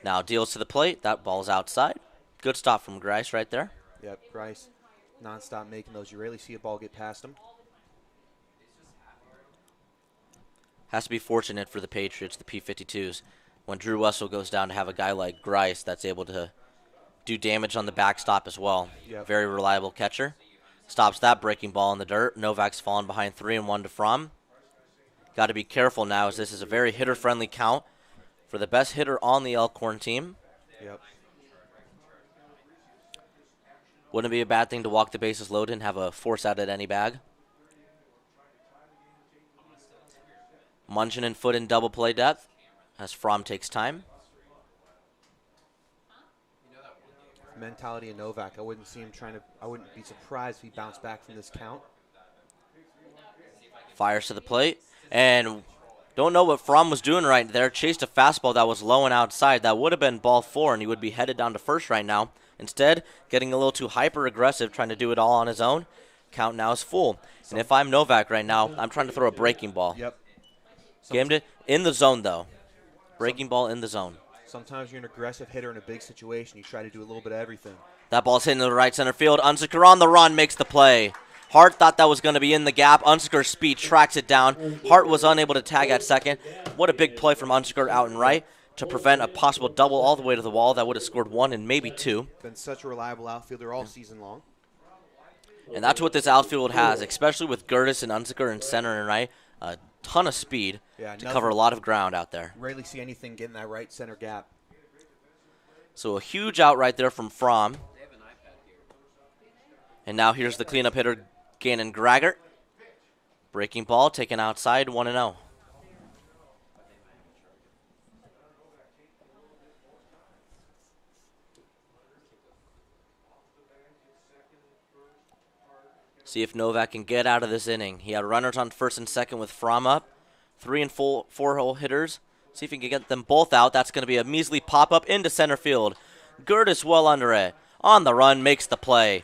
Now deals to the plate. That ball's outside. Good stop from Grice right there. Yep, Grice nonstop making those. You rarely see a ball get past him. Has to be fortunate for the Patriots, the P52's, when Drew Wessel goes down to have a guy like Grice that's able to do damage on the backstop as well. Yep. Very reliable catcher. Stops that breaking ball in the dirt. Novak's fallen behind 3-1 to Fromm. Got to be careful now as this is a very hitter-friendly count for the best hitter on the Elkorn team. Yep. Wouldn't be a bad thing to walk the bases loaded and have a force out at any bag. Munchin and Foot in double play depth as Fromm takes time. Mentality of Novak. I wouldn't be surprised if he bounced back from this count. Fires to the plate. And don't know what Fromm was doing right there. Chased a fastball that was low and outside. That would have been ball 4, and he would be headed down to first right now. Instead, getting a little too hyper-aggressive, trying to do it all on his own. Count now is full. And if I'm Novak right now, I'm trying to throw a breaking ball. Yep. Gamed it in the zone, though. Breaking ball in the zone. Sometimes you're an aggressive hitter in a big situation. You try to do a little bit of everything. That ball's hitting to the right center field. Unsicker on the run makes the play. Hart thought that was going to be in the gap. Unsicker's speed tracks it down. Hart was unable to tag at second. What a big play from Unsicker out and right to prevent a possible double all the way to the wall. That would have scored 1 and maybe 2. Been such a reliable outfielder all season long. And that's what this outfield has, especially with Gertis and Unsicker in center and right. A ton of speed to cover a lot of ground out there. Rarely see anything get in that right center gap. So a huge out right there from Fromm. And now here's the cleanup hitter, Gannon Graggart. Breaking ball taken outside, 1-0. See if Novak can get out of this inning. He had runners on first and second with Fromm up. 3 and 4-hole hitters. See if he can get them both out. That's going to be a measly pop-up into center field. Gertis well under it. On the run, makes the play.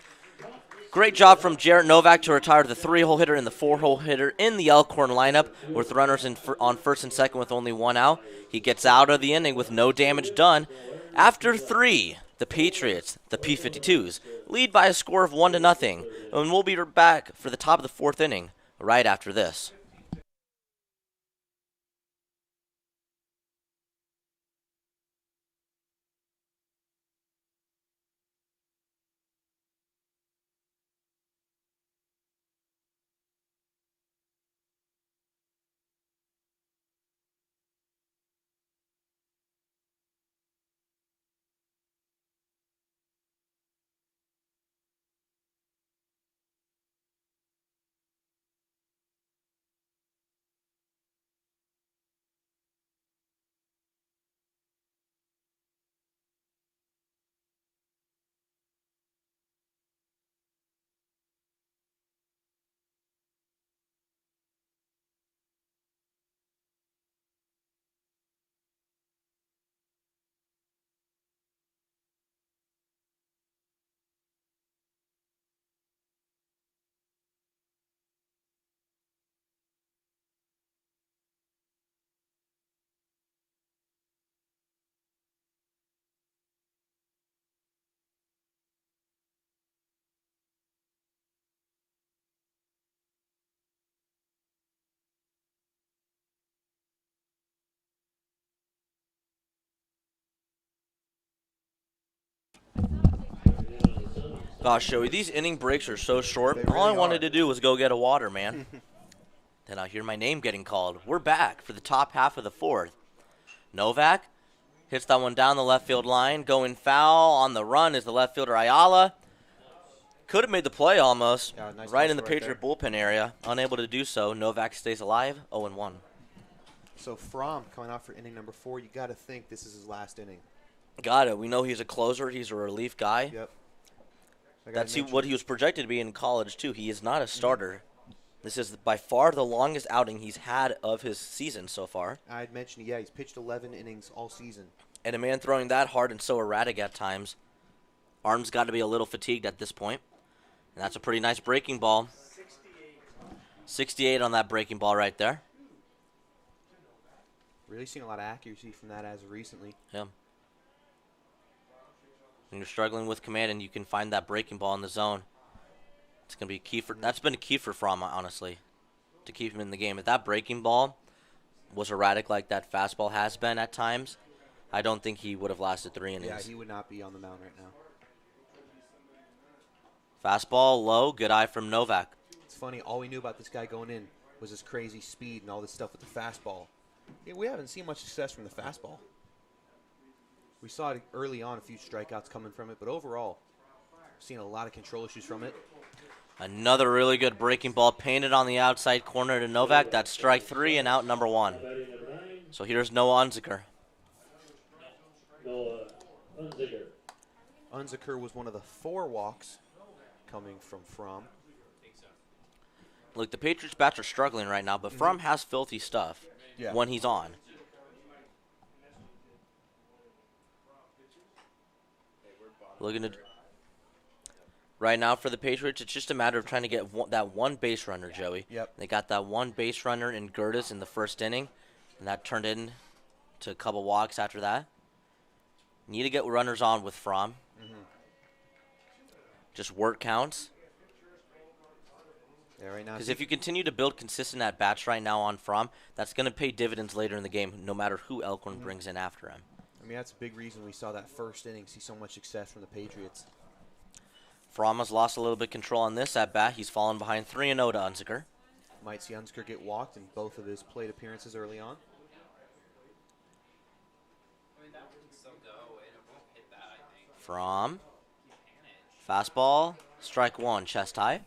Great job from Jarrett Novak to retire the 3-hole hitter and the 4-hole hitter in the Elkorn lineup with runners on first and second with only 1 out. He gets out of the inning with no damage done. After 3, the Patriots, the P52's, lead by a score of 1-0. And we'll be back for the top of the 4th inning right after this. Gosh, Joey, these inning breaks are so short. They All I really wanted are. to do was go get a water, man. Then I hear my name getting called. We're back for the top half of the fourth. Novak hits that one down the left field line. Going foul on the run is the left fielder Ayala. Could have made the play almost. Yeah, nice right in the hustle right Patriot bullpen area. Unable to do so. Novak stays alive, 0-1. So Fromm coming out for inning number 4. You got to think this is his last inning. Got it. We know he's a closer. He's a relief guy. Yep. That's what he was projected to be in college, too. He is not a starter. This is by far the longest outing he's had of his season so far. I'd mentioned, yeah, he's pitched 11 innings all season. And a man throwing that hard and so erratic at times. Arm's got to be a little fatigued at this point. And that's a pretty nice breaking ball. 68 on that breaking ball right there. Really seen a lot of accuracy from that as of recently. Yeah. When you're struggling with command and you can find that breaking ball in the zone, it's going to be key for. That's been a key for Fromm, honestly, to keep him in the game. If that breaking ball was erratic like that fastball has been at times, I don't think he would have lasted 3 innings. Yeah, he would not be on the mound right now. Fastball low, good eye from Novak. It's funny, all we knew about this guy going in was his crazy speed and all this stuff with the fastball. Yeah, we haven't seen much success from the fastball. We saw it early on, a few strikeouts coming from it, but overall, seeing a lot of control issues from it. Another really good breaking ball painted on the outside corner to Novak. That's strike 3 and out number 1. So here's Noah Unzicker. Unzicker was one of the 4 walks coming from Fromm. Look, the Patriots bats are struggling right now, but Fromm has filthy stuff when he's on. Looking at right now for the Patriots, it's just a matter of trying to get that one base runner, Joey. Yep. They got that one base runner in Gertis in the first inning, and that turned into a couple walks after that. Need to get runners on with Fromm. Just work counts. Yeah, right now. Because if you continue to build consistent at-bats right now on Fromm, that's going to pay dividends later in the game, no matter who Elkorn brings in after him. I mean, that's a big reason we saw that first inning see so much success from the Patriots. Fromm has lost a little bit of control on this at-bat. He's fallen behind 3-0 to Unzicker. Might see Unzicker get walked in both of his plate appearances early on. Fromm. Fastball. Strike 1. Chest high.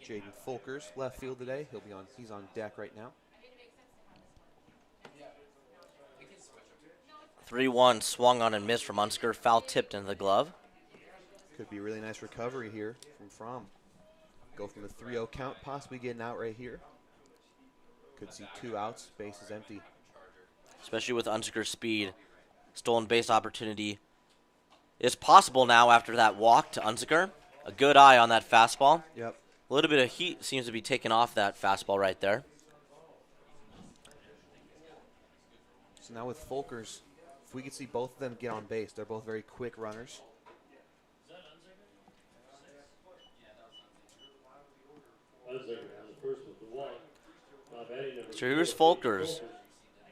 Jaden Folkers left field today. He's on deck right now. 3-1 swung on and missed from Unzicker. Foul tipped into the glove. Could be a really nice recovery here from Fromm. Go from a 3-0 count, possibly getting out right here. Could see 2 outs, base is empty. Especially with Unzicker's speed. Stolen base opportunity is possible now after that walk to Unzicker. A good eye on that fastball. Yep. A little bit of heat seems to be taken off that fastball right there. So now with Folkers, if we could see both of them get on base, they're both very quick runners. So here's Folkers.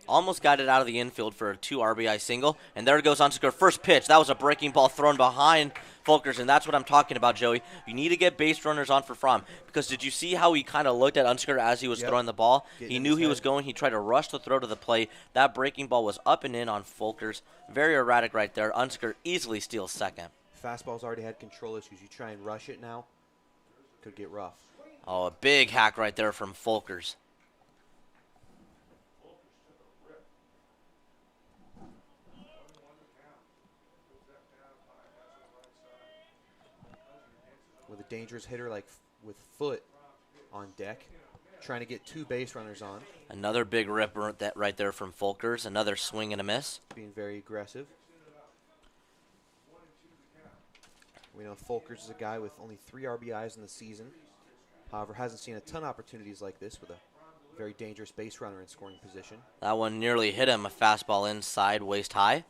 Almost got it out of the infield for a 2 RBI single. And there goes Unzicker. First pitch. That was a breaking ball thrown behind Folkers, and that's what I'm talking about, Joey. You need to get base runners on for Fromm. Because did you see how he kind of looked at Unzicker as he was throwing the ball? He knew he was going. He tried to rush the throw to the plate. That breaking ball was up and in on Folkers. Very erratic right there. Unzicker easily steals second. Fastball's already had control issues. You try and rush it now, could get rough. Oh, a big hack right there from Folkers. With a dangerous hitter like with Foot on deck, trying to get 2 base runners on. Another big rip right there from Folkers. Another swing and a miss. Being very aggressive. We know Folkers is a guy with only 3 RBIs in the season. However, hasn't seen a ton of opportunities like this with a very dangerous base runner in scoring position. That one nearly hit him. A fastball inside, waist high.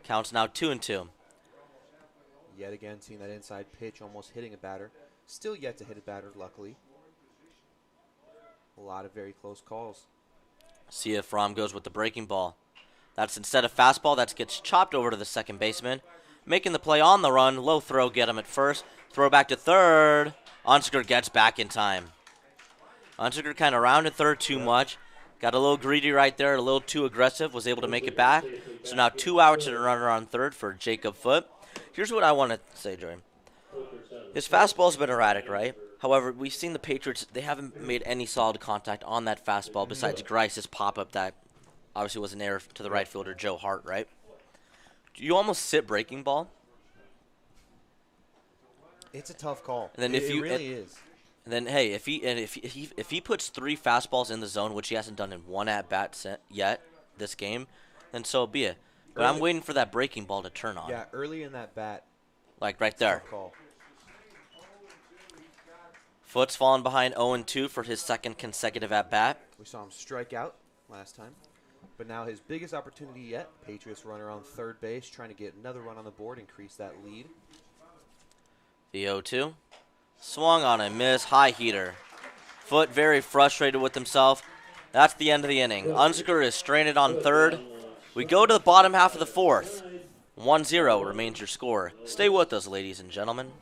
Counts now 2-2. Yet again, seeing that inside pitch almost hitting a batter. Still yet to hit a batter, luckily. A lot of very close calls. See if Fromm goes with the breaking ball. That's instead of fastball, that gets chopped over to the second baseman. making the play on the run. Low throw, get him at first. Throw back to third. Unziger gets back in time. Unziger kind of rounded third too much. Got a little greedy right there, a little too aggressive. Was able to make it back. So now 2 outs and a runner on third for Jacob Foote. Here's what I want to say, Joey. His fastball's been erratic, right? However, we've seen the Patriots, they haven't made any solid contact on that fastball besides Grice's pop-up that obviously was an error to the right fielder, Joe Hart, right? You almost sit breaking ball. It's a tough call. And then it really is. And then, hey, if he puts 3 fastballs in the zone, which he hasn't done in 1 at-bat yet this game, then so be it. But I'm waiting for that breaking ball to turn on. Yeah, early in that bat. Like right there. Tough call. Foote's fallen behind 0-2 for his 2nd consecutive at-bat. We saw him strike out last time. But now his biggest opportunity yet, Patriots runner on third base, trying to get another run on the board, increase that lead. The 0-2. Swung on a miss, high heater. Foote very frustrated with himself. That's the end of the inning. Unziger is stranded on third. We go to the bottom half of the 4th. 1-0 remains your score. Stay with us, ladies and gentlemen.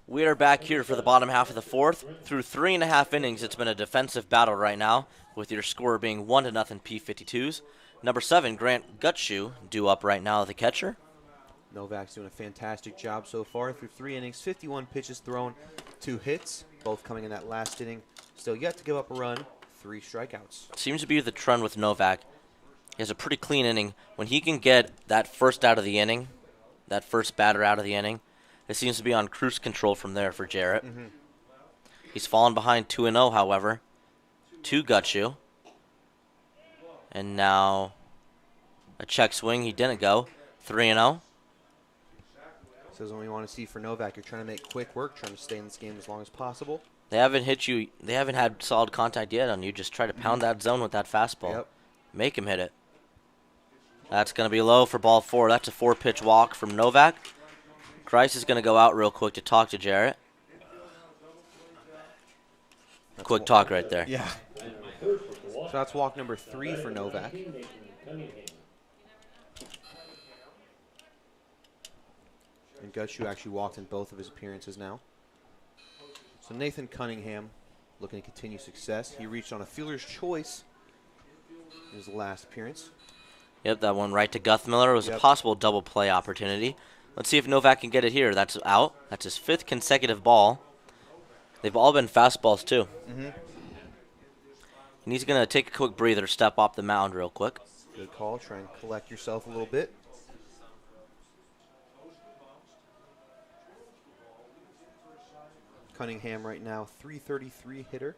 We are back here for the bottom half of the 4th. Through 3.5 innings, it's been a defensive battle right now, with your score being 1-0 P52's. Number 7, Grant Gutshoe, due up right now, the catcher. Novak's doing a fantastic job so far. Through 3 innings, 51 pitches thrown, 2 hits, both coming in that last inning. Still yet to give up a run, 3 strikeouts. Seems to be the trend with Novak. He has a pretty clean inning. When he can get that first out of the inning, that first batter out of the inning, it seems to be on cruise control from there for Jarrett. He's fallen behind 2-0, however, to Gutshoe. And now a check swing. He didn't go. 3-0. This is what we want to see for Novak. You're trying to make quick work, trying to stay in this game as long as possible. They haven't hit you. They haven't had solid contact yet on you. Just try to pound that zone with that fastball. Yep. Make him hit it. That's going to be low for ball 4. That's a 4-pitch walk from Novak. Grice is going to go out real quick to talk to Jarrett. Quick talk right there. Yeah. So that's walk number 3 for Novak. And Gutshoe actually walked in both of his appearances now. So Nathan Cunningham looking to continue success. He reached on a fielder's choice in his last appearance. Yep, that one right to Guthmiller. It was a possible double play opportunity. Let's see if Novak can get it here. That's out. That's his 5th consecutive ball. They've all been fastballs, too. And he's going to take a quick breather, step off the mound real quick. Good call. Try and collect yourself a little bit. Cunningham right now, 333 hitter.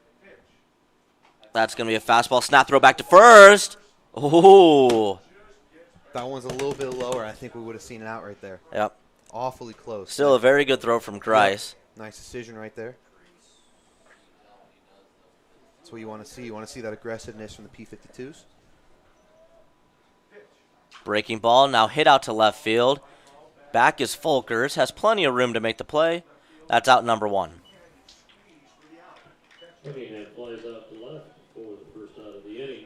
That's going to be a fastball. Snap throw back to first. Oh. That one's a little bit lower. I think we would have seen it out right there. Yep. Awfully close. Still a very good throw from Grice. Yep. Nice decision right there. That's what you want to see. You want to see that aggressiveness from the P52's. Breaking ball, now hit out to left field. Back is Folkers. Has plenty of room to make the play. That's out number 1.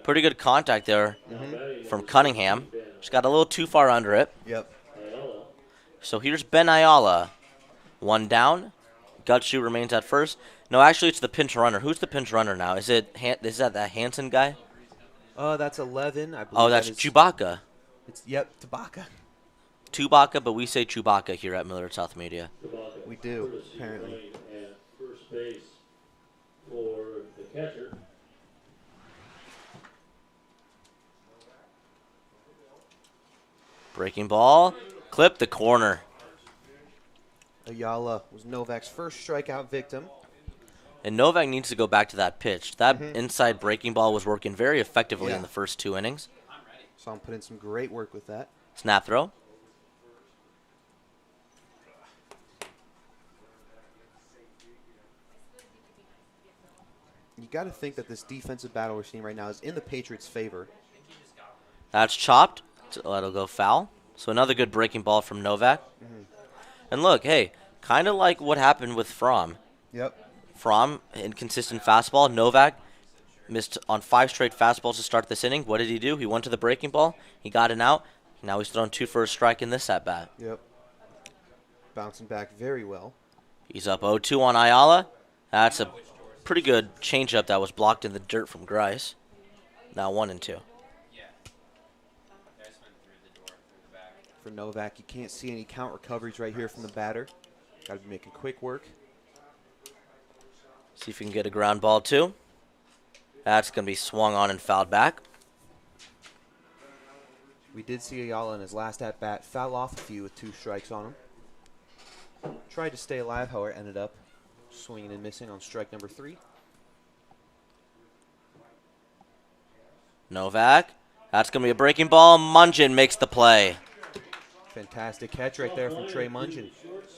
Pretty good contact there from Cunningham. Just got a little too far under it. Yep. So here's Ben Ayala. One down. Gutshoe remains at first. No, actually, it's the pinch runner. Who's the pinch runner now? Is that Hansen guy? That's 11, I believe. Oh, that's Chewbacca. Yep, Tabaka. Chewbacca, but we say Chewbacca here at Millard South Media. We do, apparently. First base for the catcher. Breaking ball. Clip the corner. Ayala was Novak's first strikeout victim. And Novak needs to go back to that pitch. That inside breaking ball was working very effectively in the first 2 innings. Saw him put in some great work with that. Snap throw. You got to think that this defensive battle we're seeing right now is in the Patriots' favor. That's chopped. That'll go foul. So another good breaking ball from Novak. And look, hey, kind of like what happened with Fromm. Yep. Fromm, inconsistent fastball. Novak missed on 5 straight fastballs to start this inning. What did he do? He went to the breaking ball. He got an out. Now he's thrown 2 for a strike in this at-bat. Yep. Bouncing back very well. He's up 0-2 on Ayala. That's a pretty good changeup that was blocked in the dirt from Grice. Now 1-2. For Novak, you can't see any count recoveries right here from the batter. Got to be making quick work. See if he can get a ground ball, too. That's going to be swung on and fouled back. We did see Ayala in his last at-bat foul off a few with 2 strikes on him. Tried to stay alive, however, ended up swinging and missing on strike number 3. Novak. That's going to be a breaking ball. Mungeon makes the play. Fantastic catch right there from Trey Mungeon.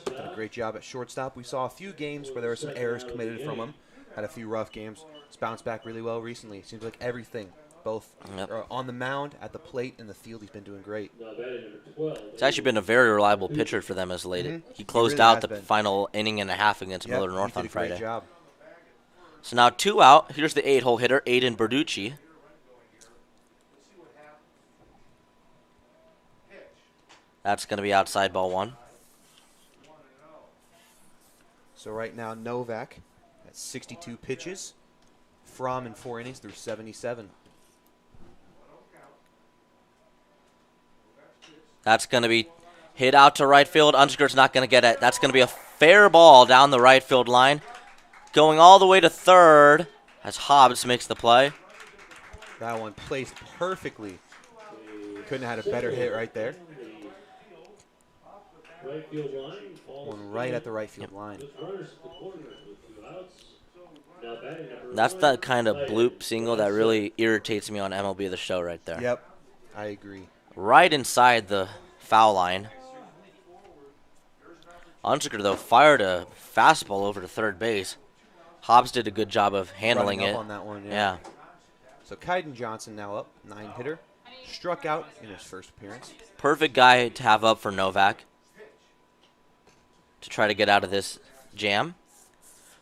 Did a great job at shortstop. We saw a few games where there were some errors committed from him. Had a few rough games. He's bounced back really well recently. Seems like everything, both on the mound, at the plate, and the field, he's been doing great. It's actually been a very reliable pitcher for them as late. He closed out the final inning and a half against Millard North on Friday. Great job. So now 2 out. Here's the 8-hole hitter, Aiden Berducci. That's going to be outside ball 1. So right now, Novak at 62 pitches. Fromm in 4 innings through 77. That's going to be hit out to right field. Unziger's not going to get it. That's going to be a fair ball down the right field line. Going all the way to third as Hobbs makes the play. That one placed perfectly. Couldn't have had a better hit right there. One right at the right field line. That's that kind of bloop single that really irritates me on MLB The Show right there. Yep, I agree. Right inside the foul line. Unziger, though, fired a fastball over to third base. Hobbs did a good job of handling it. On that one, yeah. So Kaiden Johnson now up, 9-hitter. Struck out in his first appearance. Perfect guy to have up for Novak to try to get out of this jam.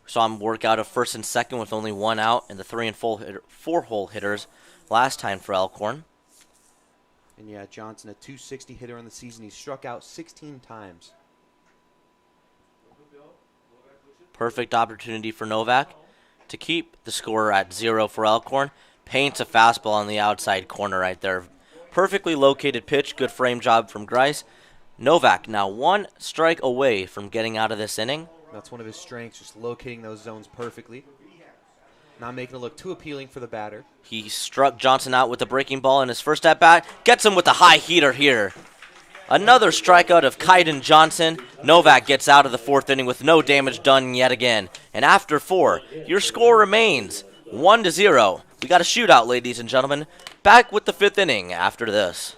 Saw him work out a first and second with only 1 out and the 3 and 4-hole hitters last time for Elkorn. And yeah, Johnson, a 260 hitter on the season. He's struck out 16 times. Perfect opportunity for Novak to keep the score at 0 for Elkorn. Paints a fastball on the outside corner right there. Perfectly located pitch. Good frame job from Grice. Novak now 1 strike away from getting out of this inning. That's one of his strengths, just locating those zones perfectly. Not making it look too appealing for the batter. He struck Johnson out with the breaking ball in his first at-bat. Gets him with the high heater here. Another strikeout of Kaiden Johnson. Novak gets out of the 4th inning with no damage done yet again. And after 4, your score remains 1-0. We got a shootout, ladies and gentlemen. Back with the 5th inning after this.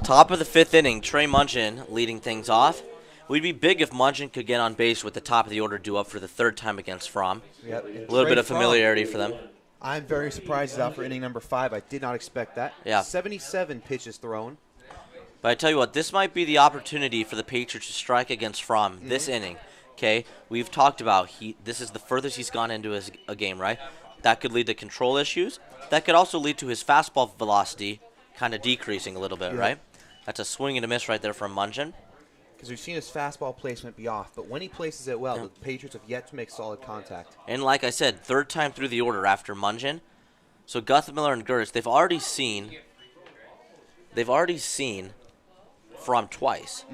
Top of the 5th inning, Trey Munchin leading things off. We'd be big if Munchin could get on base with the top of the order due up for the 3rd time against Fromm. Yep. A little bit of familiarity for them. I'm very surprised he's out for inning number 5. I did not expect that. Yeah. 77 pitches thrown. But I tell you what, this might be the opportunity for the Patriots to strike against Fromm this inning. Okay, we've talked about this is the furthest he's gone into a game, right? That could lead to control issues. That could also lead to his fastball velocity kind of decreasing a little bit, right? That's a swing and a miss right there from Munchin. Because we've seen his fastball placement be off, but when he places it well, the Patriots have yet to make solid contact. And like I said, 3rd time through the order after Munchin. So Guthmiller and Gertis, they've already seen Fromm twice.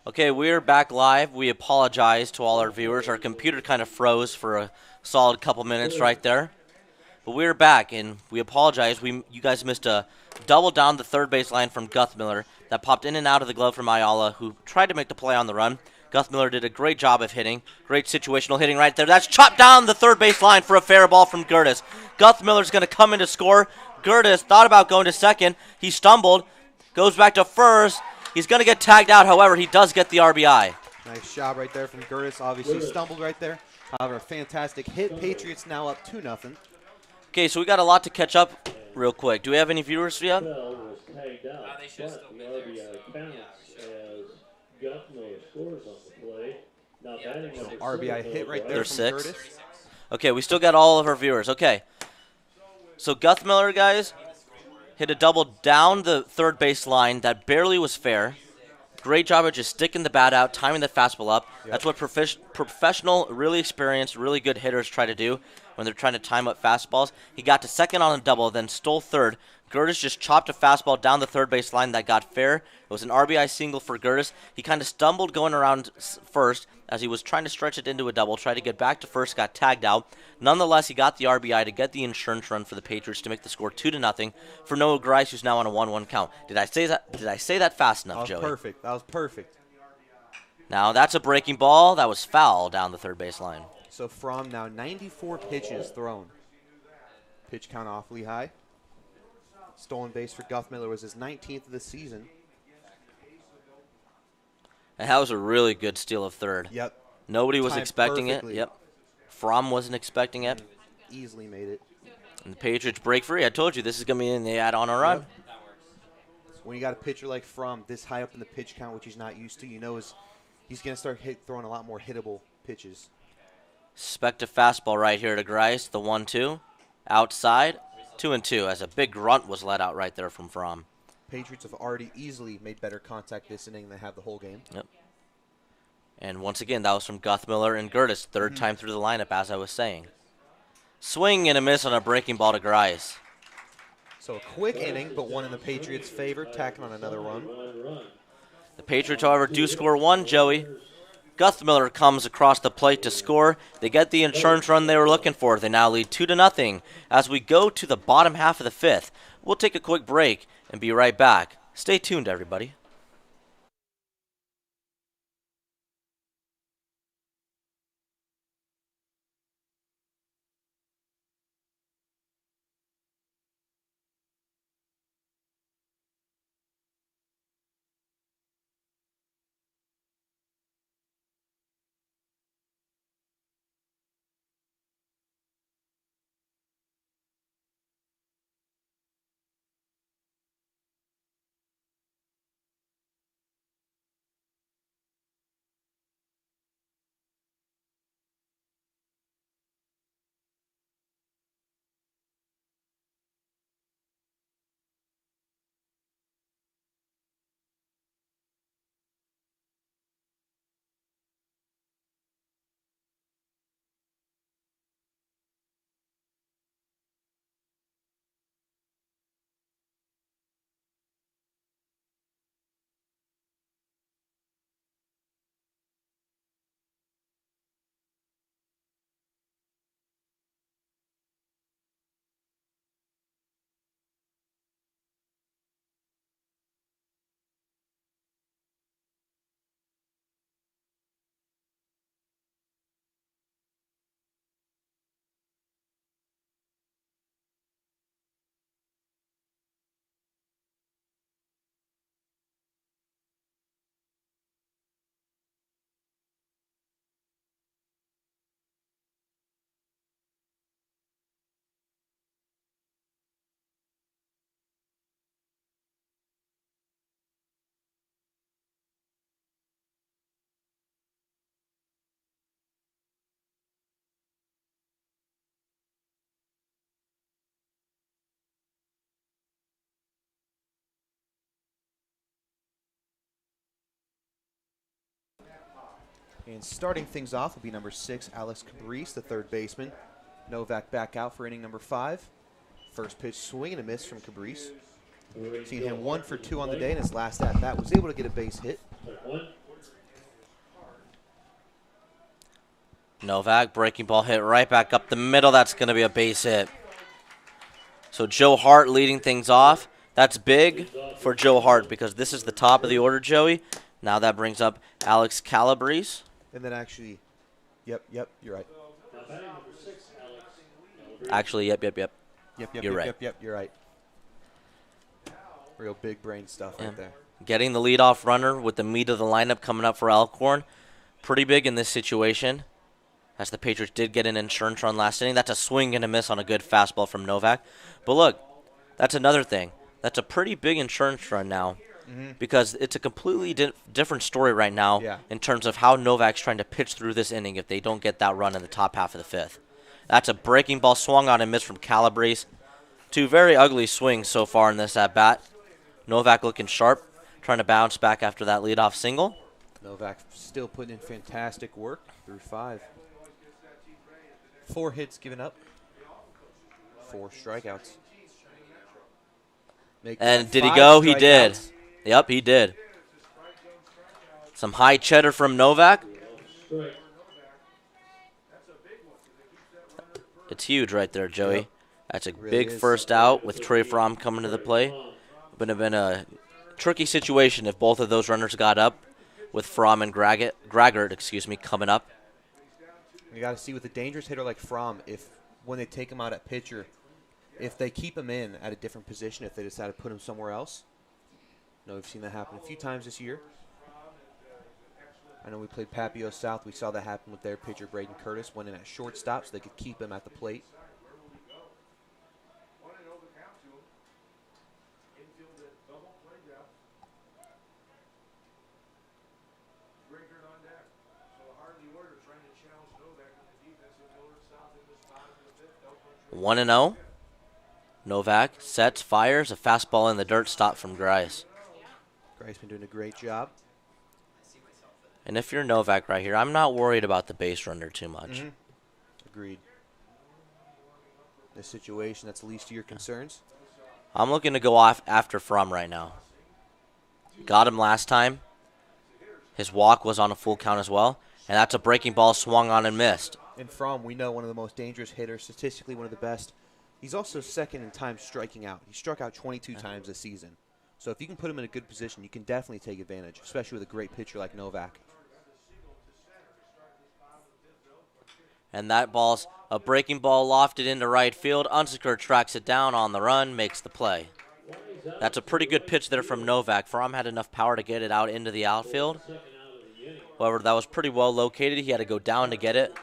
Okay, we're back live. We apologize to all our viewers. Our computer kind of froze for a solid couple minutes right there. But we're back, and we apologize. You guys missed a double down the 3rd base line from Guthmiller that popped in and out of the glove from Ayala, who tried to make the play on the run. Guthmiller did a great job of hitting. Great situational hitting right there. That's chopped down the 3rd base line for a fair ball from Gertis. Guthmiller's going to come in to score. Gertis thought about going to 2nd. He stumbled. Goes back to 1st. He's going to get tagged out. However, he does get the RBI. Nice job right there from Gertis. Obviously stumbled right there. However, fantastic hit. Patriots now up 2-0. Okay, so we got a lot to catch up real quick. Do we have any viewers yet? Bell was tagged out, but the RBI counts as Guthmiller scores on the play. Now batting number RBI 6, hit right there There's from 6. Gertis. Okay, we still got all of our viewers. Okay. So Guthmiller, guys, hit a double down the 3rd base line that barely was fair. Great job of just sticking the bat out, timing the fastball up. That's what professional, really experienced, really good hitters try to do when they're trying to time up fastballs. He got to 2nd on a double, then stole 3rd. Gertis just chopped a fastball down the 3rd base line that got fair. It was an RBI single for Gertis. He kind of stumbled going around 1st as he was trying to stretch it into a double, tried to get back to 1st, got tagged out. Nonetheless, he got the RBI to get the insurance run for the Patriots to make the score 2-0 for Noah Grice, who's now on a 1-1 count. Did I say that fast enough, Joey? That was perfect. That was perfect. Now that's a breaking ball. That was foul down the 3rd base line. So Fromm now 94 pitches thrown. Pitch count awfully high. Stolen base for Guthmiller was his 19th of the season. And that was a really good steal of 3rd. Yep. Nobody was Timed expecting perfectly. it. Yep. Fromm wasn't expecting it. Easily made it. And the Patriots break free. I told you this is going to be in the add-on a run. Yep. When you got a pitcher like Fromm this high up in the pitch count, which he's not used to, you know he's going to start throwing a lot more hittable pitches. Expect a fastball right here to Grice. The 1-2. Outside. 2-2 as a big grunt was let out right there from Fromm. Patriots have already easily made better contact this inning than they have the whole game. Yep. And once again, that was from Guthmiller and Gertis. 3rd time through the lineup, as I was saying. Swing and a miss on a breaking ball to Grice. So a quick inning, but one in the Patriots' favor, tacking on another run. The Patriots, however, do score 1, Joey. Guthmiller comes across the plate to score. They get the insurance run they were looking for. They now lead 2-0 as we go to the bottom half of the 5th. We'll take a quick break and be right back. Stay tuned, everybody. And starting things off will be number 6, Alex Cabrice, the third baseman. Novak back out for inning number 5. First pitch swing and a miss from Cabrice. Seen him 1 for 2 on the day, and his last at bat was able to get a base hit. Novak, breaking ball hit right back up the middle. That's going to be a base hit. So Joe Hart leading things off. That's big for Joe Hart because this is the top of the order, Joey. Now that brings up Alex Calabrese. And then actually, yep, you're right. Actually, yep. You're right. You're right. Real big brain stuff right there. Getting the leadoff runner with the meat of the lineup coming up for Elkorn. Pretty big in this situation, as the Patriots did get an insurance run last inning. That's a swing and a miss on a good fastball from Novak. But look, that's another thing. That's a pretty big insurance run now because it's a completely different story right now in terms of how Novak's trying to pitch through this inning if they don't get that run in the top half of the fifth. That's a breaking ball swung on and missed from Calabrese. 2 very ugly swings so far in this at-bat. Novak looking sharp, trying to bounce back after that leadoff single. Novak still putting in fantastic work through 5. 4 hits given up, 4 strikeouts. And did he go? He did. Yep, he did. Some high cheddar from Novak. It's huge right there, Joey. Yep. That's a Really big is. first out with Trey Fromm coming to the plate. Would have been a tricky situation if both of those runners got up with Fromm and Graggart, coming up. You got to see with a dangerous hitter like Fromm, if when they take him out at pitcher, if they keep him in at a different position, if they decide to put him somewhere else. We've seen that happen a few times this year. I know we played P52's South. We saw that happen with their pitcher, Braden Curtis, went in at shortstop so they could keep him at the plate. One and 0. Novak sets, fires, a fastball in the dirt, stop from Grice. Grice been doing a great job. And if you're Novak right here, I'm not worried about the base runner too much. Agreed. This situation, that's the least of your concerns. I'm looking to go off after Fromm right now. Got him last time. His walk was on a full count as well. And that's a breaking ball swung on and missed. And Fromm, we know, one of the most dangerous hitters, statistically one of the best. He's also second in time striking out. He struck out 22 times this season. So if you can put him in a good position, you can definitely take advantage, especially with a great pitcher like Novak. And that ball's a breaking ball lofted into right field. Unsecker tracks it down on the run, makes the play. That's a pretty good pitch there from Novak. Fromm had enough power to get it out into the outfield. However, that was pretty well located. He had to go down to get it.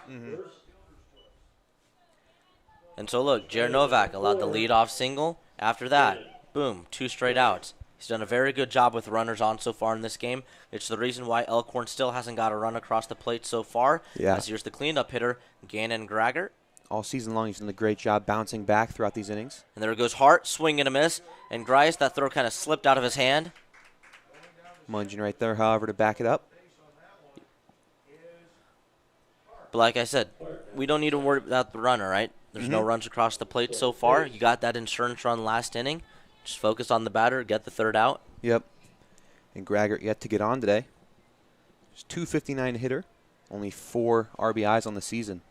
And so, look, Jared Novak allowed the leadoff single. After that, boom, 2 straight outs. He's done a very good job with runners on so far in this game. It's the reason why Elkorn still hasn't got a run across the plate so far. As here's the cleanup hitter, Gannon Graggart. All season long, he's done a great job bouncing back throughout these innings. And there goes Hart, swing and a miss. And Grice, that throw kind of slipped out of his hand. Munging right there, however, to back it up. But like I said, we don't need to worry about the runner, right? There's no runs across the plate so far. You got that insurance run last inning. Just focus on the batter, get the third out. Yep. And Graggart yet to get on today. He's 259 hitter, only 4 RBIs on the season.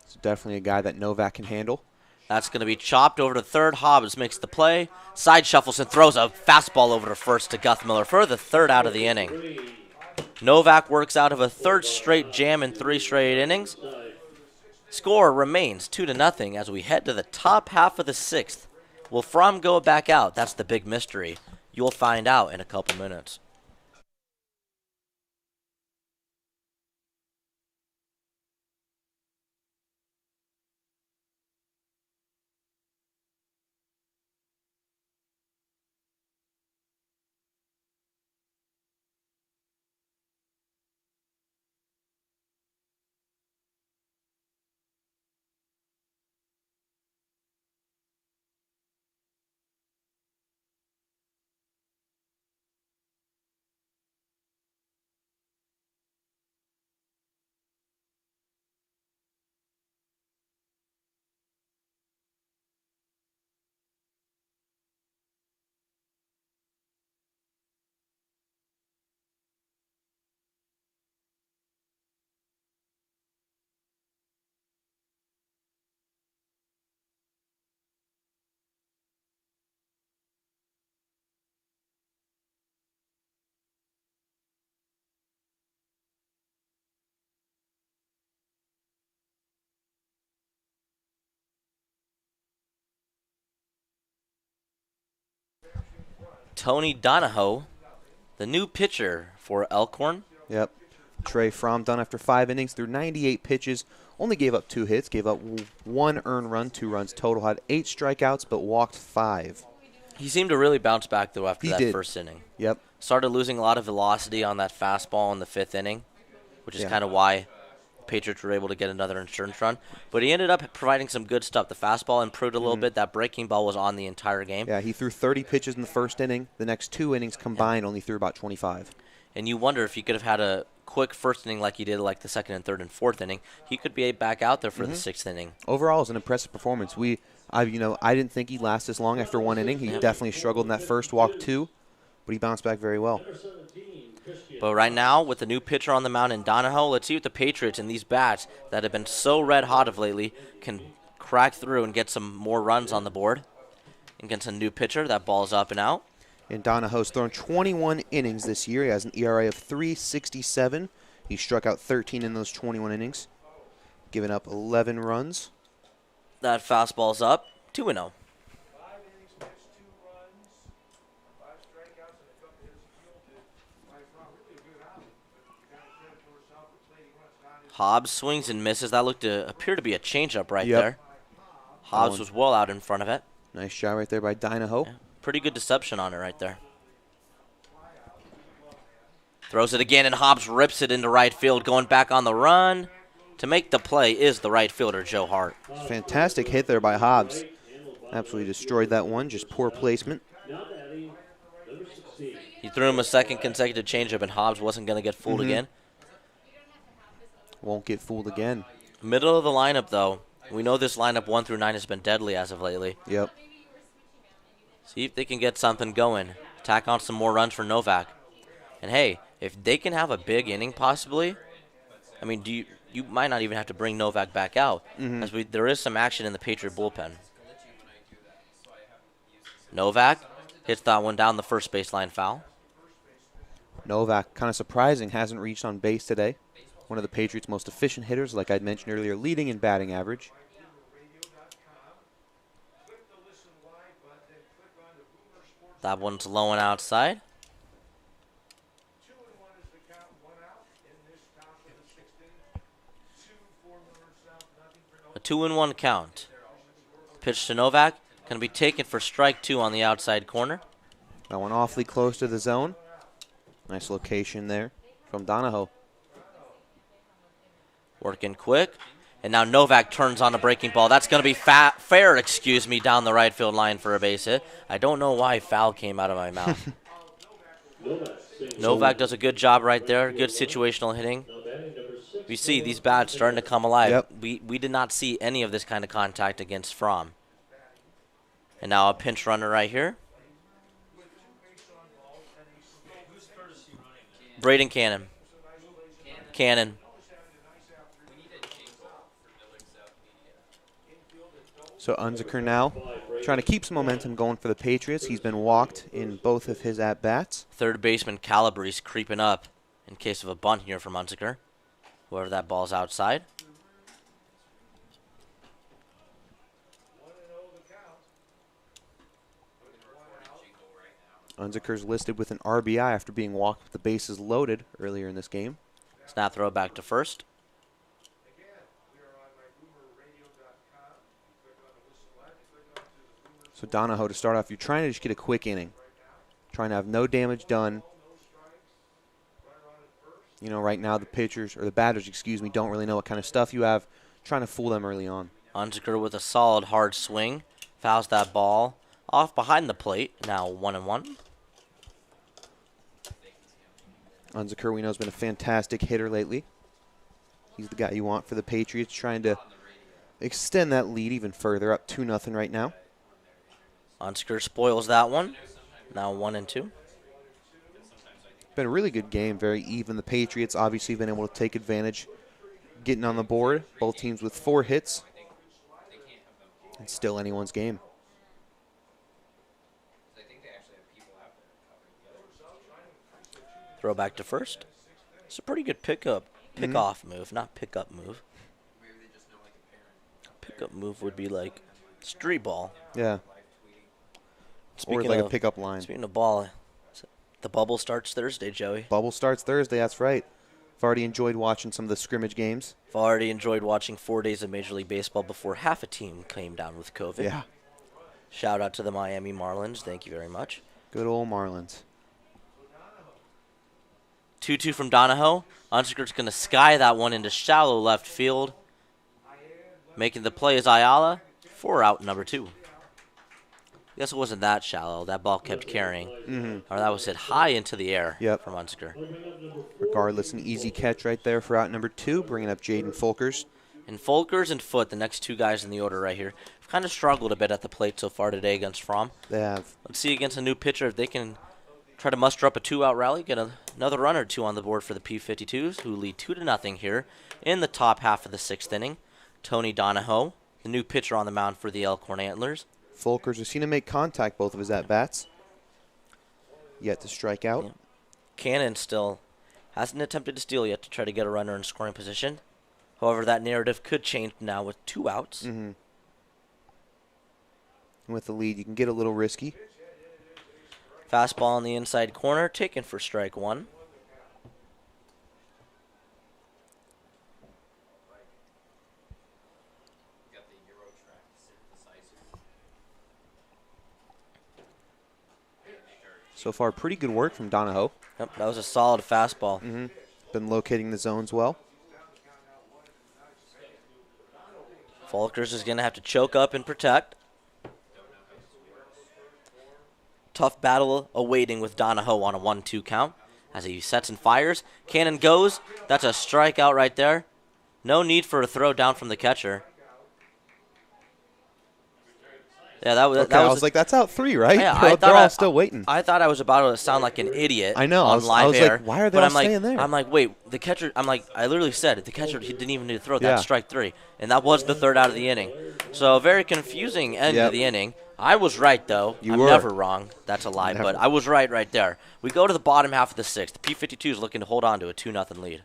It's definitely a guy that Novak can handle. That's going to be chopped over to third. Hobbs makes the play. Side shuffles and throws a fastball over to first to Guthmiller for the third out of the inning. Novak works out of a third straight jam in 3 straight innings. Score remains 2-0 as we head to the top half of the 6th. Will Fromm go back out? That's the big mystery. You'll find out in a couple minutes. Tony Donahoe, the new pitcher for Elkorn. Yep. Trey Fromm done after 5 innings through 98 pitches. Only gave up 2 hits, gave up 1 earned run, 2 runs total. Had 8 strikeouts, but walked 5. He seemed to really bounce back, though, after He that did. first inning. Yep. Started losing a lot of velocity on that fastball in the 5th inning, which is kind of why Patriots were able to get another insurance run. But he ended up providing some good stuff. The fastball improved a little bit. That breaking ball was on the entire game. Yeah, he threw 30 pitches in the first inning. The next 2 innings combined only threw about 25. And you wonder if he could have had a quick first inning like he did like the 2nd and 3rd and 4th inning. He could be back out there for the 6th inning. Overall, it was an impressive performance. I didn't think he'd last this long after 1 inning. He definitely struggled in that first walk, too, but he bounced back very well. But right now, with the new pitcher on the mound in Donahoe, let's see what the Patriots and these bats that have been so red hot of lately can crack through and get some more runs on the board. Against a new pitcher, that ball's up and out. And Donahoe's thrown 21 innings this year. He has an ERA of 3.67. He struck out 13 in those 21 innings, giving up 11 runs. That fastball's up, 2-0. Hobbs swings and misses. That looked to appear to be a changeup right there. Hobbs was well out in front of it. Nice shot right there by Donahoe. Yeah, pretty good deception on it right there. Throws it again, and Hobbs rips it into right field, going back on the run. To make the play is the right fielder, Joe Hart. Fantastic hit there by Hobbs. Absolutely destroyed that one, just poor placement. He threw him a second consecutive changeup, and Hobbs wasn't going to get fooled again. Won't get fooled again. Middle of the lineup, though. We know this lineup 1 through 9 has been deadly as of lately. Yep. See if they can get something going. Tack on some more runs for Novak. And, hey, if they can have a big inning possibly, I mean, you might not even have to bring Novak back out. As there is some action in the Patriot bullpen. Novak hits that one down the first baseline foul. Novak, kind of surprising, hasn't reached on base today. One of the Patriots' most efficient hitters, like I mentioned earlier, leading in batting average. That one's low and outside. A 2-1 count. Pitch to Novak. Going to be taken for strike 2 on the outside corner. That one awfully close to the zone. Nice location there from Donahoe. Working quick. And now Novak turns on a breaking ball. That's going to be fair, down the right field line for a base hit. I don't know why foul came out of my mouth. Novak does a good job right there. Good situational hitting. You see these bats starting to come alive. Yep. We did not see any of this kind of contact against Fromm. And now a pinch runner right here. Braden Cannon. Cannon. So Unziker now trying to keep some momentum going for the Patriots. He's been walked in both of his at-bats. Third baseman Calabrese creeping up in case of a bunt here from Unziker. Whoever that ball's outside. Unziker's listed with an RBI after being walked with the bases loaded earlier in this game. Snap throw back to first. So Donahoe, to start off, you're trying to just get a quick inning. Trying to have no damage done. You know, right now the pitchers, or the batters, don't really know what kind of stuff you have. Trying to fool them early on. Unziker with a solid hard swing. Fouls that ball off behind the plate. Now 1-1. Unziker, we know, has been a fantastic hitter lately. He's the guy you want for the Patriots, trying to extend that lead even further, up 2-0 right now. Unziker spoils that one. Now 1-2. Been a really good game, very even. The Patriots obviously been able to take advantage, getting on the board. Both teams with 4 hits. It's still anyone's game. Throw back to first. It's a pretty good pick-off move, not pick-up move. Pick-up move would be like street ball. Yeah. or like a pickup line. Speaking of ball, the bubble starts Thursday, Joey. Bubble starts Thursday, that's right. I've already enjoyed watching some of the scrimmage games. I've already enjoyed watching 4 days of Major League Baseball before half a team came down with COVID. Yeah. Shout out to the Miami Marlins. Thank you very much. Good old Marlins. 2-2 from Donahoe. Unsiker's going to sky that one into shallow left field. Making the play is Ayala for out number 2. I guess it wasn't that shallow. That ball kept carrying. Or that was hit high into the air from Unsiker. Regardless, an easy catch right there for out number 2, bringing up Jaden Folkers. And Folkers and Foote, the next 2 guys in the order right here, have kind of struggled a bit at the plate so far today against Fromm. They have. Let's see against a new pitcher if they can try to muster up a 2-out rally, get another run or 2 on the board for the P52's, who lead 2-0 here in the top half of the 6th inning. Tony Donahoe, the new pitcher on the mound for the Elkorn Antlers. Folkers has seen him make contact both of his at-bats. Yet to strike out. Yeah. Cannon still hasn't attempted to steal yet to try to get a runner in scoring position. However, that narrative could change now with 2 outs. And with the lead, you can get a little risky. Fastball in the inside corner, taken for strike 1. So far, pretty good work from Donahoe. Yep, that was a solid fastball. Been locating the zones well. Folkers is going to have to choke up and protect. Tough battle awaiting with Donahoe on a 1-2 count as he sets and fires. Cannon goes. That's a strikeout right there. No need for a throw down from the catcher. Yeah, that was. Okay, I was like, that's out 3, right? Yeah, they're all still waiting. I thought I was about to sound like an idiot. I know. On live I was air, like, why are they but all I'm like, staying there? I'm like, wait, the catcher. I'm like, I literally said it. The catcher he didn't even need to throw that strike 3, and that was the 3rd out of the inning. So very confusing end of the inning. I was right though. I'm never wrong. That's a lie, but I was right there. We go to the bottom half of the 6th. The P52 is looking to hold on to a 2-0 lead.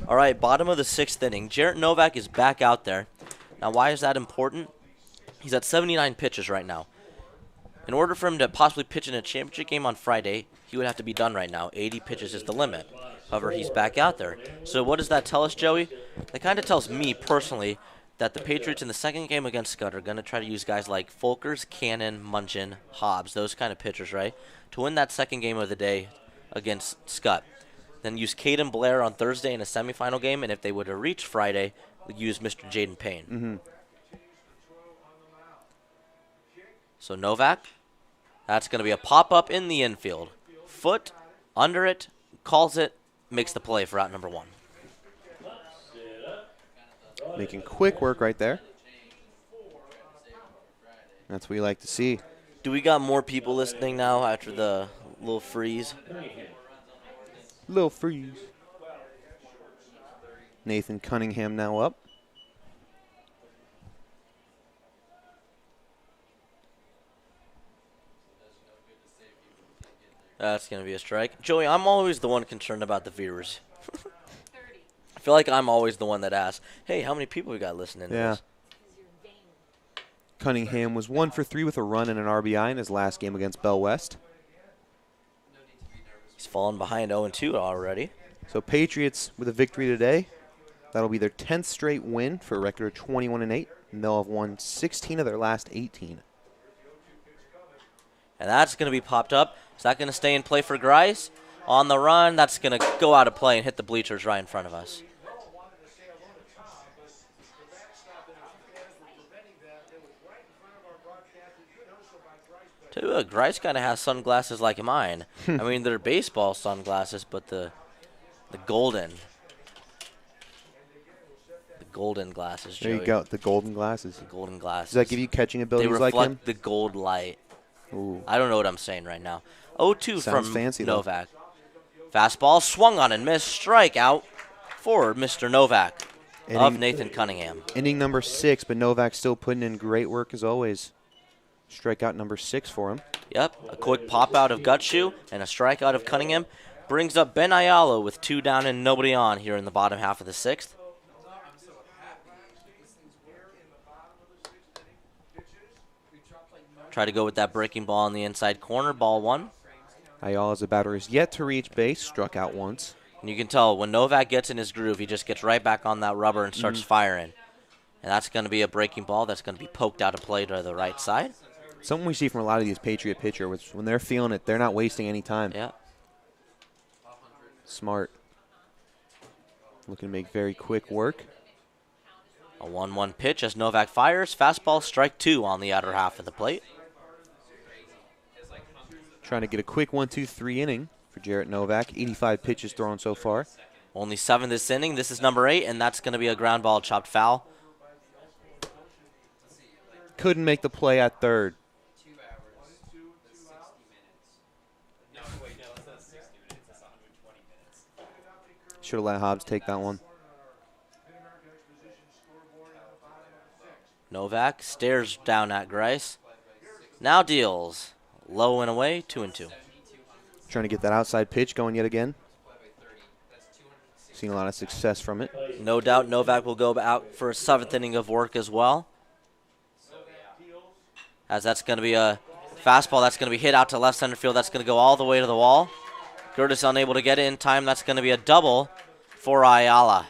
All right, bottom of the 6th inning. Jarrett Novak is back out there. Now, why is that important? He's at 79 pitches right now. In order for him to possibly pitch in a championship game on Friday, he would have to be done right now. 80 pitches is the limit. However, he's back out there. So what does that tell us, Joey? That kind of tells me personally that the Patriots in the second game against Scott are going to try to use guys like Folkers, Cannon, Munchin, Hobbs, those kind of pitchers, right, to win that second game of the day against Scott. Then use Caden Blair on Thursday in a semifinal game, and if they would have reached Friday, use Mr. Jaden Payne. So Novak, that's going to be a pop-up in the infield. Foot, under it, calls it, makes the play for out number 1. Making quick work right there. That's what you like to see. Do we got more people listening now after the little freeze? Little freeze. Nathan Cunningham now up. That's going to be a strike. Joey, I'm always the one concerned about the viewers. I feel like I'm always the one that asks, hey, how many people we got listening to this? Cunningham was 1 for 3 with a run and an RBI in his last game against Bell West. He's fallen behind 0-2 already. So Patriots with a victory today. That'll be their 10th straight win for a record of 21-8, and they'll have won 16 of their last 18. And that's going to be popped up. Is that going to stay in play for Grice? On the run, that's going to go out of play and hit the bleachers right in front of us. Grice kind of has sunglasses like mine. I mean, they're baseball sunglasses, but the golden glasses. There you go, the golden glasses. The golden glasses. Does that give you catching abilities like him? They reflect the gold light. Ooh. I don't know what I'm saying right now. 0-2 Sounds from fancy, Novak. Fastball swung on and missed. Strikeout for Mr. Novak of Nathan Cunningham. Inning number 6, but Novak still putting in great work as always. Strikeout number 6 for him. Yep, a quick pop out of Gutshoe and a strikeout of Cunningham brings up Ben Ayala with 2 down and nobody on here in the bottom half of the 6th. Try to go with that breaking ball in the inside corner, ball 1. Ayala's a batter is yet to reach base, struck out once. And you can tell when Novak gets in his groove, he just gets right back on that rubber and starts firing. And that's going to be a breaking ball that's going to be poked out of play to the right side. Something we see from a lot of these Patriot pitchers, when they're feeling it, they're not wasting any time. Yeah. Smart. Looking to make very quick work. A 1-1 pitch as Novak fires. Fastball, strike 2 on the outer half of the plate. Trying to get a quick 1-2-3 inning for Jarrett Novak. 85 pitches thrown so far. Only 7 this inning. This is number 8, and that's going to be a ground ball chopped foul. Couldn't make the play at third. Should have let Hobbs take that one. Novak stares down at Grice. Now deals. Low and away, 2-2. Trying to get that outside pitch going yet again. Seen a lot of success from it. No doubt Novak will go out for a 7th inning of work as well. As that's going to be a fastball that's going to be hit out to left center field. That's going to go all the way to the wall. Curtis unable to get it in time. That's going to be a double for Ayala.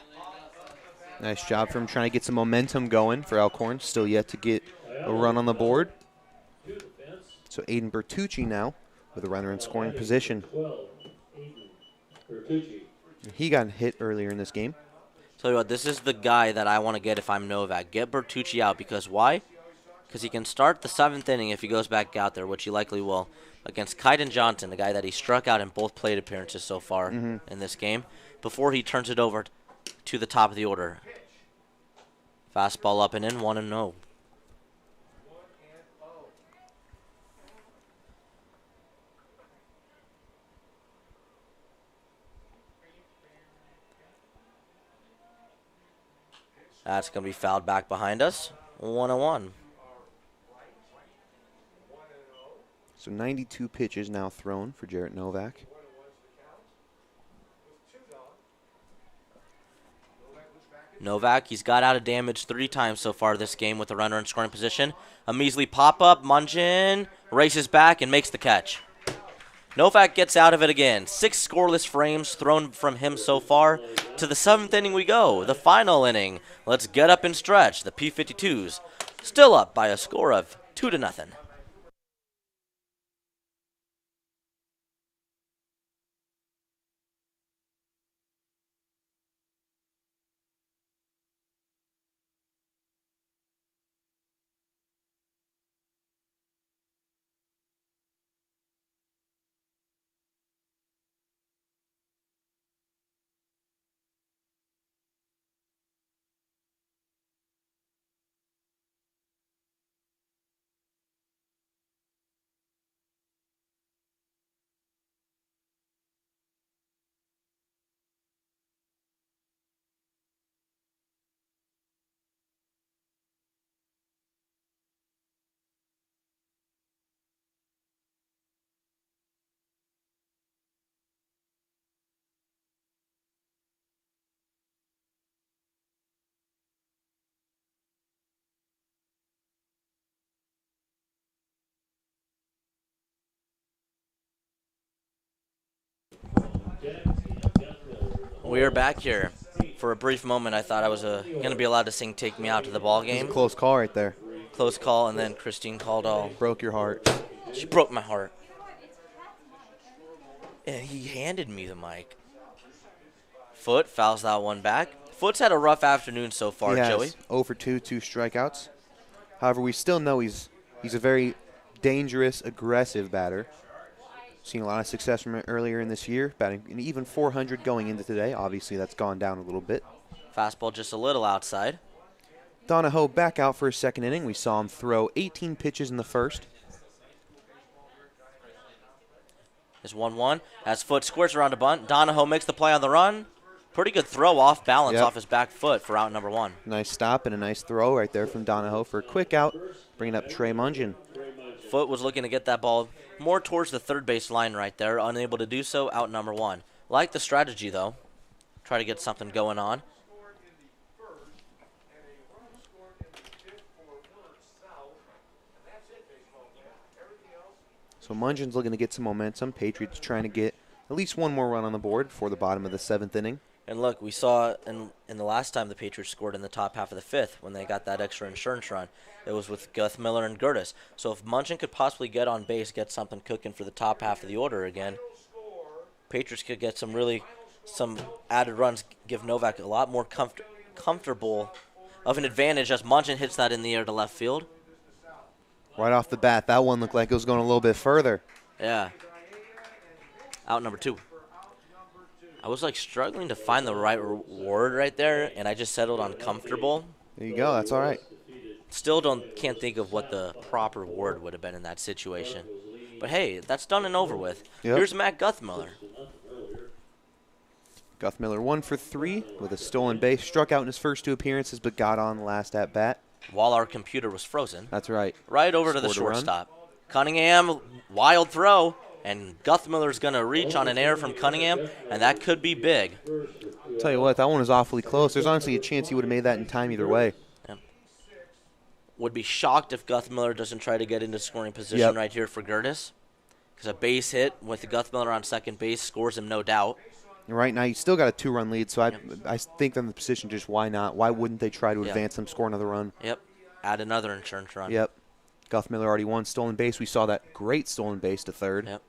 Nice job from him trying to get some momentum going for Elkorn. Still yet to get a run on the board. So Aiden Bertucci now with a runner in scoring position. He got hit earlier in this game. Tell you what, this is the guy that I want to get if I'm Novak. Get Bertucci out because why? Because he can start the 7th inning if he goes back out there, which he likely will, against Kaiden Johnson, the guy that he struck out in both plate appearances so far in this game, before he turns it over to the top of the order. Fastball up and in, 1-0. That's going to be fouled back behind us. 1-1. So 92 pitches now thrown for Jarrett Novak. Novak, he's got out of damage 3 times so far this game with the runner in scoring position. A measly pop-up, Munchin races back and makes the catch. Novak gets out of it again. 6 scoreless frames thrown from him so far. To the 7th inning we go, the final inning. Let's get up and stretch. The P52's still up by a score of 2-0. We are back here For a brief moment, I thought I was going to be allowed to sing "Take Me Out" to the ball It was game. a close call right there. Close call, and then Christine called all. Broke your heart. She broke my heart. And he handed me the mic. Foot fouls that one back. Foot's had a rough afternoon so far, Joey. 0 for 2 strikeouts. However, we still know he's a very dangerous, aggressive batter. Seen a lot of success from him earlier in this year, batting an even 400 going into today. Obviously, that's gone down a little bit. Fastball just a little outside. Donahoe back out for his second inning. We saw him throw 18 pitches in the first. It's 1-1. As Foot squirts around a bunt. Donahoe makes the play on the run. Pretty good throw off balance off his back foot for out number 1. Nice stop and a nice throw right there from Donahoe for a quick out, bringing up Trey Mungin. Foot was looking to get that ball more towards the third base line right there. Unable to do so, out number 1. Like the strategy, though. Try to get something going on. So Mungin's looking to get some momentum. Patriots trying to get at least one more run on the board for the bottom of the 7th inning. And look, we saw in the last time the Patriots scored in the top half of the 5th when they got that extra insurance run. It was with Guthmiller and Gertis. So if Mungin could possibly get on base, get something cooking for the top half of the order again, Patriots could get some added runs, give Novak a lot more comfortable of an advantage as Mungin hits that in the air to left field. Right off the bat, that one looked like it was going a little bit further. Yeah. Out number 2. I was like struggling to find the right word right there, and I just settled on comfortable. There you go. That's all right. Still can't think of what the proper word would have been in that situation. But hey, that's done and over with. Yep. Here's Matt Guthmiller. Guthmiller 1 for 3 with a stolen base. Struck out in his first 2 appearances, but got on last at bat. While our computer was frozen. That's right. Right over to the shortstop. Cunningham, wild throw. And Guthmiller's going to reach on an error from Cunningham, and that could be big. I'll tell you what, that one was awfully close. There's honestly a chance he would have made that in time either way. Yeah. Would be shocked if Guthmiller doesn't try to get into scoring position right here for Gertis. Because a base hit with Guthmiller on second base scores him, no doubt. Right now, you still got a 2-run lead, so I think in the position, just why not? Why wouldn't they try to advance them, score another run? Yep. Add another insurance run. Yep. Guthmiller already won stolen base. We saw that great stolen base to third. Yep.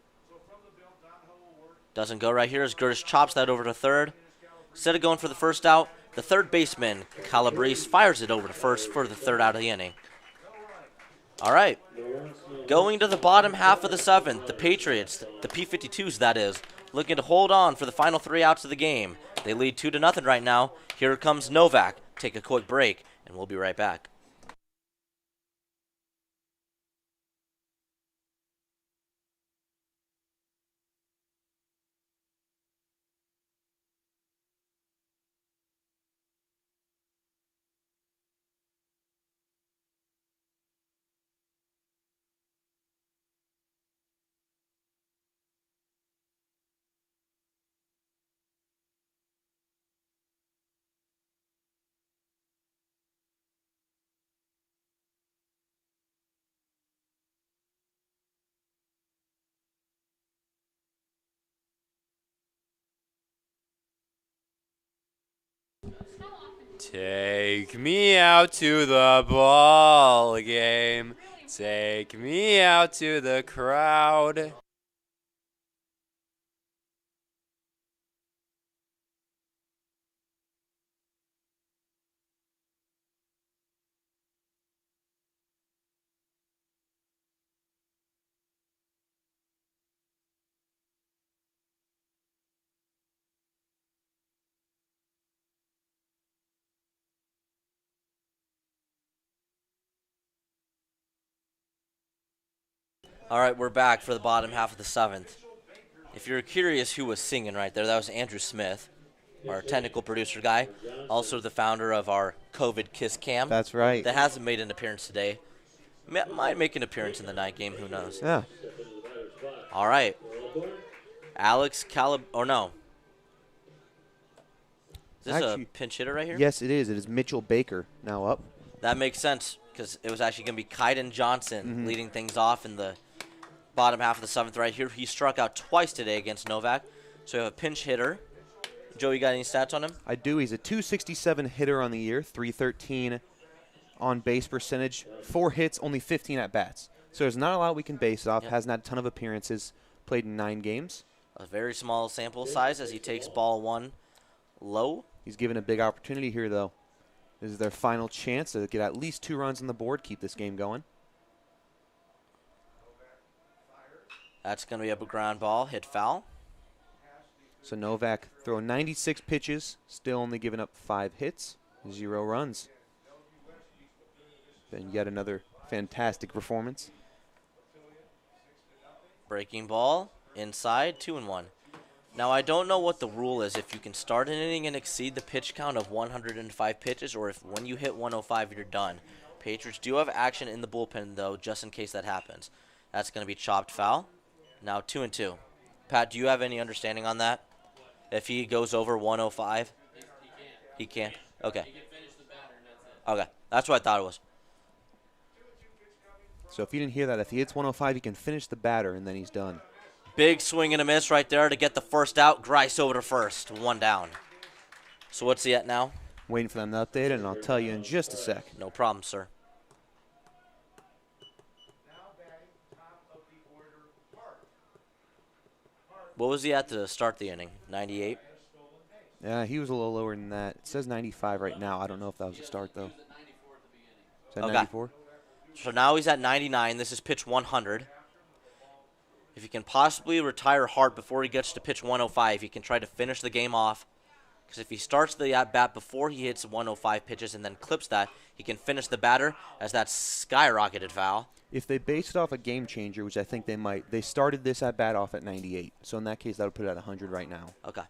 Doesn't go right here as Gertis chops that over to third. Instead of going for the first out, the third baseman, Calabrese, fires it over to first for the third out of the inning. All right. Going to the bottom half of the 7th, the Patriots, the P52's that is, looking to hold on for the final 3 outs of the game. They lead 2-0 right now. Here comes Novak. Take a quick break, and we'll be right back. Take me out to the ball game. Take me out to the crowd. All right, we're back for the bottom half of the 7th. If you're curious who was singing right there, that was Andrew Smith, our technical producer guy, also the founder of our COVID Kiss Cam. That's right. That hasn't made an appearance today. Might make an appearance in the night game, who knows. Yeah. All right. Alex or no. Is this a pinch hitter right here? Yes, it is. It is Mitchell Baker now up. That makes sense because it was actually going to be Kaiden Johnson leading things off in the bottom half of the 7th right here. He struck out twice today against Novak. So we have a pinch hitter. Joe, you got any stats on him? I do. He's a 267 hitter on the year, 313 on base percentage, 4 hits, only 15 at bats. So there's not a lot we can base off. Yep. Hasn't had a ton of appearances. Played in 9 games. A very small sample size as he takes ball 1 low. He's given a big opportunity here, though. This is their final chance to get at least 2 runs on the board, keep this game going. That's going to be a ground ball, hit foul. So Novak throwing 96 pitches, still only giving up 5 hits, 0 runs. Then yet another fantastic performance. Breaking ball, inside, 2-1. Now, I don't know what the rule is, if you can start an inning and exceed the pitch count of 105 pitches, or if when you hit 105, you're done. Patriots do have action in the bullpen, though, just in case that happens. That's going to be chopped foul. Now 2-2. Pat, do you have any understanding on that? If he goes over 105? He can. Okay. Okay, that's what I thought it was. So if you didn't hear that, if he hits 105, he can finish the batter, and then he's done. Big swing and a miss right there to get the first out. Grice over to first, 1 down. So what's he at now? Waiting for them to update it, and I'll tell you in just a sec. No problem, sir. What was he at to start the inning? 98? Yeah, he was a little lower than that. It says 95 right now. I don't know if that was a start, though. Is that Okay. 94? So now he's at 99. This is pitch 100. If he can possibly retire Hart before he gets to pitch 105, he can try to finish the game off. Because if he starts the at-bat before he hits 105 pitches and then clips that, he can finish the batter as that skyrocketed foul. If they base it off a game changer, which I think they might, they started this at-bat off at 98. So in that case, that would put it at 100 right now. Okay.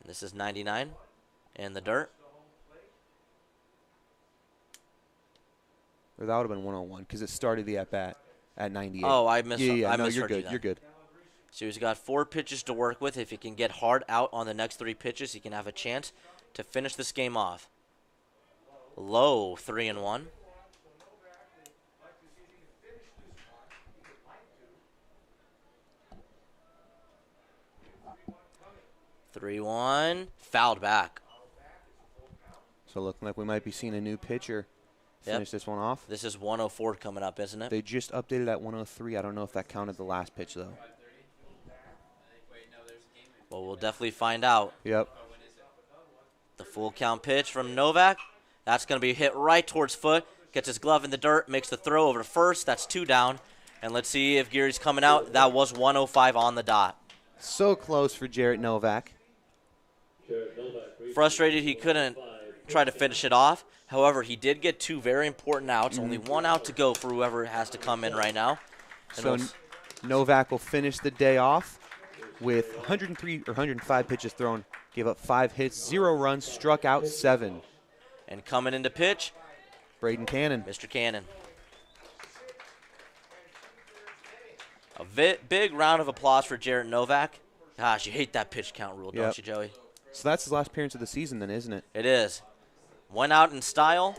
And this is 99 in the dirt. Or that would have been 101 because it started the at-bat at 98. Oh, I Yeah, no, you're misheard you good. then. You're good. So he's got 4 pitches to work with. If he can get Hart out on the next 3 pitches, he can have a chance to finish this game off. Low, 3-1. Three one, fouled back. So looking like we might be seeing a new pitcher Yep. finish this one off. This is 104 coming up, isn't it? They just updated at 103. I don't know if that counted the last pitch, though. Well, we'll definitely find out. Yep. The full count pitch from Novak. That's going to be hit right towards foot. Gets his glove in the dirt, makes the throw over to first. That's 2 down. And let's see if Geary's coming out. That was 105 on the dot. So close for Jarrett Novak. Frustrated he couldn't try to finish it off. However, he did get 2 very important outs. Only 1 out to go for whoever has to come in right now. And So Novak will finish the day off with 103 or 105 pitches thrown. Gave up 5 hits, 0 runs, struck out 7. and coming into pitch, Braden Cannon. Mr. Cannon. A big round of applause for Jarrett Novak. Gosh, you hate that pitch count rule, don't Yep. you, Joey? So that's his last appearance of the season then, isn't it? It is. Went out in style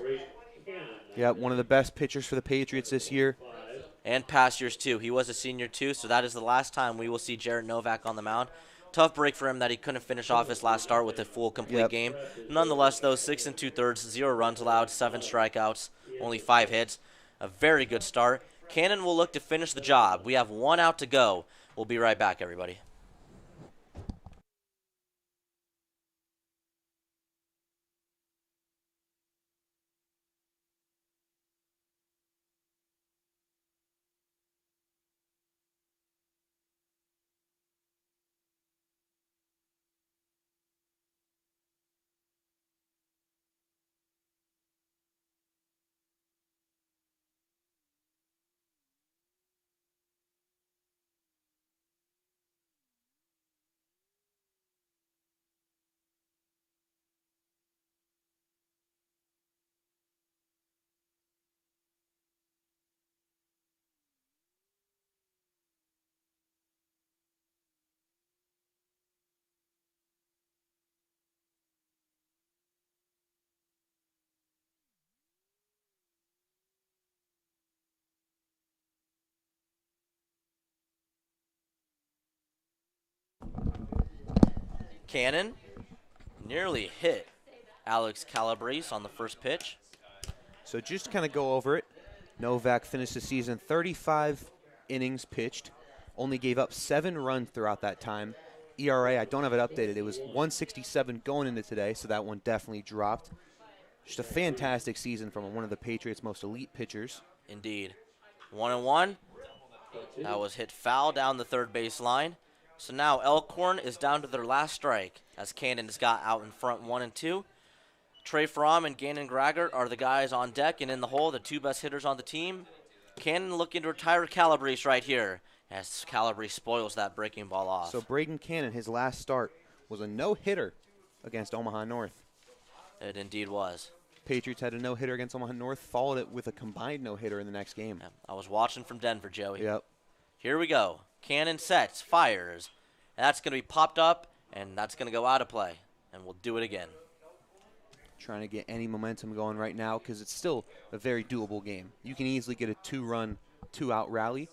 Yeah, one of the best pitchers for the Patriots this year. and past years, too. He was a senior, too, so that is the last time we will see Jarrett Novak on the mound. Tough break for him that he couldn't finish off his last start with a full, complete Yep. game. Nonetheless, though, 6 2/3, 0 runs allowed, 7 strikeouts, only 5 hits. A very good start. Cannon will look to finish the job. We have 1 out to go. We'll be right back, everybody. Cannon nearly hit Alex Calabrese on the first pitch. So just to kind of go over it, Novak finished the season 35 innings pitched, only gave up 7 runs throughout that time. ERA, I don't have it updated. It was 167 going into today, so that one definitely dropped. Just a fantastic season from one of the Patriots' most elite pitchers. Indeed. 1-1. That was hit foul down the third base line. So now Elkorn is down to their last strike as Cannon has got out in front 1-2. Trey Fromm and Gannon Graggart are the guys on deck and in the hole, the 2 best hitters on the team. Cannon looking to retire Calabrese right here as Calabrese spoils that breaking ball off. So Braden Cannon, his last start, was a no-hitter against Omaha North. It indeed was. Patriots had a no-hitter against Omaha North, followed it with a combined no-hitter in the next game. Yeah, I was watching from Denver, Joey. Yep. Here we go. Cannon sets, fires. And that's going to be popped up, and that's going to go out of play. And we'll do it again. Trying to get any momentum going right now because it's still a very doable game. You can easily get a 2-run, 2-out rally.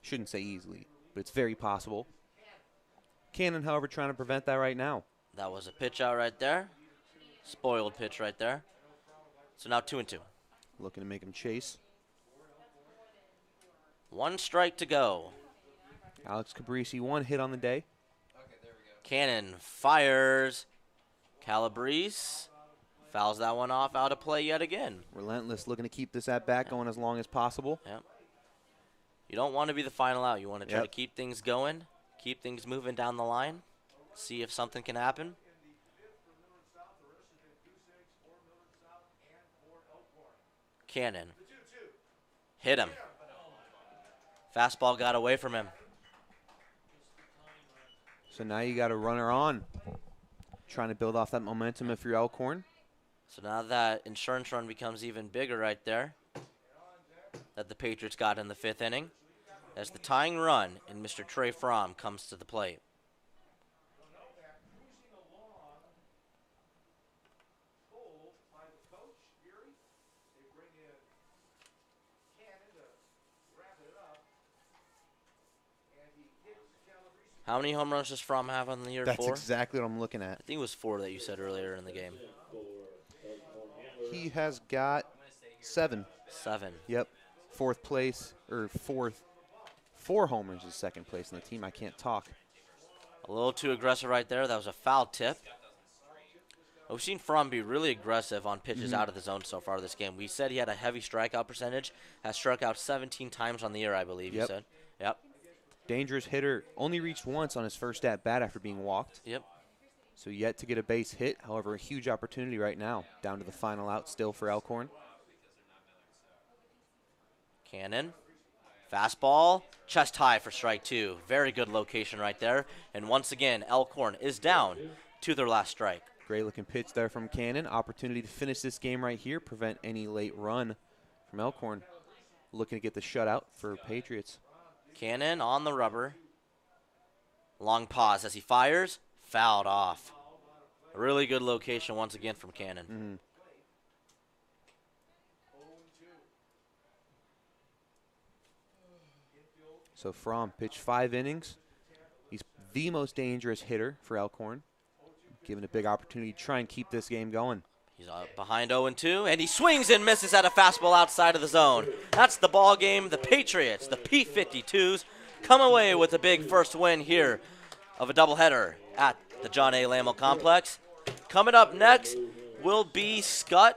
Shouldn't say easily, but it's very possible. Cannon, however, trying to prevent that right now. That was a pitch out right there. Spoiled pitch right there. So now 2-2. Looking to make him chase. 1 strike to go. Alex Cabrisi, 1 hit on the day. Cannon fires. Calabrese fouls that one off, out of play yet again. Relentless, looking to keep this at-bat going as long as possible. Yep. You don't want to be the final out. You want to try Yep. to keep things going, keep things moving down the line, see if something can happen. Cannon. Hit him. Fastball got away from him. So now you got a runner on. Trying to build off that momentum if you're Elkorn. So now that insurance run becomes even bigger right there that the Patriots got in the 5th inning as the tying run and Mr. Trey Fromm comes to the plate. How many home runs does Fromm have on the year? That's 4? exactly what I'm looking at. I think it was 4 that you said earlier in the game. He has got 7. 7. Yep. 4th place, or 4 homers is 2nd place in the team. I can't talk. A little too aggressive right there. That was a foul tip. We've seen Fromm be really aggressive on pitches out of the zone so far this game. We said he had a heavy strikeout percentage. Has struck out 17 times on the year, I believe you said. Yep. Dangerous hitter. Only reached once on his first at-bat after being walked. Yep. So yet to get a base hit. However, a huge opportunity right now. Down to the final out still for Elkorn. Cannon. Fastball. Chest high for strike 2. Very good location right there. And once again, Elkorn is down to their last strike. Great looking pitch there from Cannon. Opportunity to finish this game right here. Prevent any late run from Elkorn. Looking to get the shutout for Patriots. Cannon on the rubber. Long pause as he fires. Fouled off. A really good location once again from Cannon. So Fromm pitched 5 innings. He's the most dangerous hitter for Elkorn. Given a big opportunity to try and keep this game going. He's behind 0-2, and he swings and misses at a fastball outside of the zone. That's the ball game. The Patriots, the P52's, come away with a big first win here of a doubleheader at the John A. Lammel Complex. Coming up next will be Scott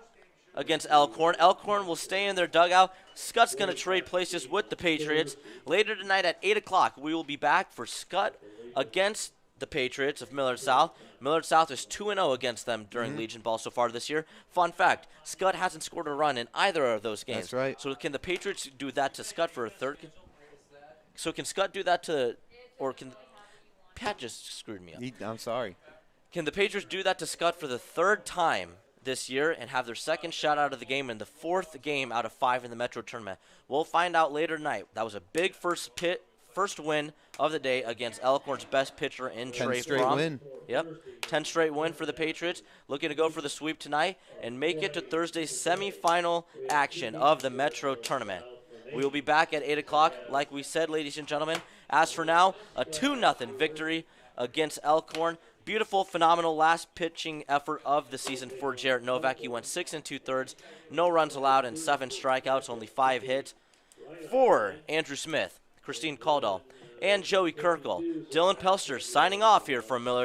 against Elkorn. Elkorn will stay in their dugout. Scott's going to trade places with the Patriots. Later tonight at 8 o'clock, we will be back for Scott against the Patriots of Millard South. Millard South is 2-0 against them during Legion Ball so far this year. Fun fact, Scott hasn't scored a run in either of those games. That's right. So can the Patriots do that to Scott for a third? So can Scott do that to, or can, Pat just screwed me up. I'm sorry. Can the Patriots do that to Scott for the 3rd time this year and have their 2nd shot out of the game and the 4th game out of 5 in the Metro Tournament? We'll find out later tonight. That was a big first win of the day against Elkorn's best pitcher in Trey 10 straight Fromm. win. Yep, 10 straight win for the Patriots. Looking to go for the sweep tonight and make it to Thursday's semifinal action of the Metro Tournament. We will be back at 8 o'clock, like we said, ladies and gentlemen. As for now, a 2-0 victory against Elkorn. Beautiful, phenomenal last pitching effort of the season for Jarrett Novak. He went 6 2/3, no runs allowed, and 7 strikeouts, only 5 hits. For Andrew Smith, Christine Caldwell, and Joey Kirkle, Dylan Pelster signing off here from Millard.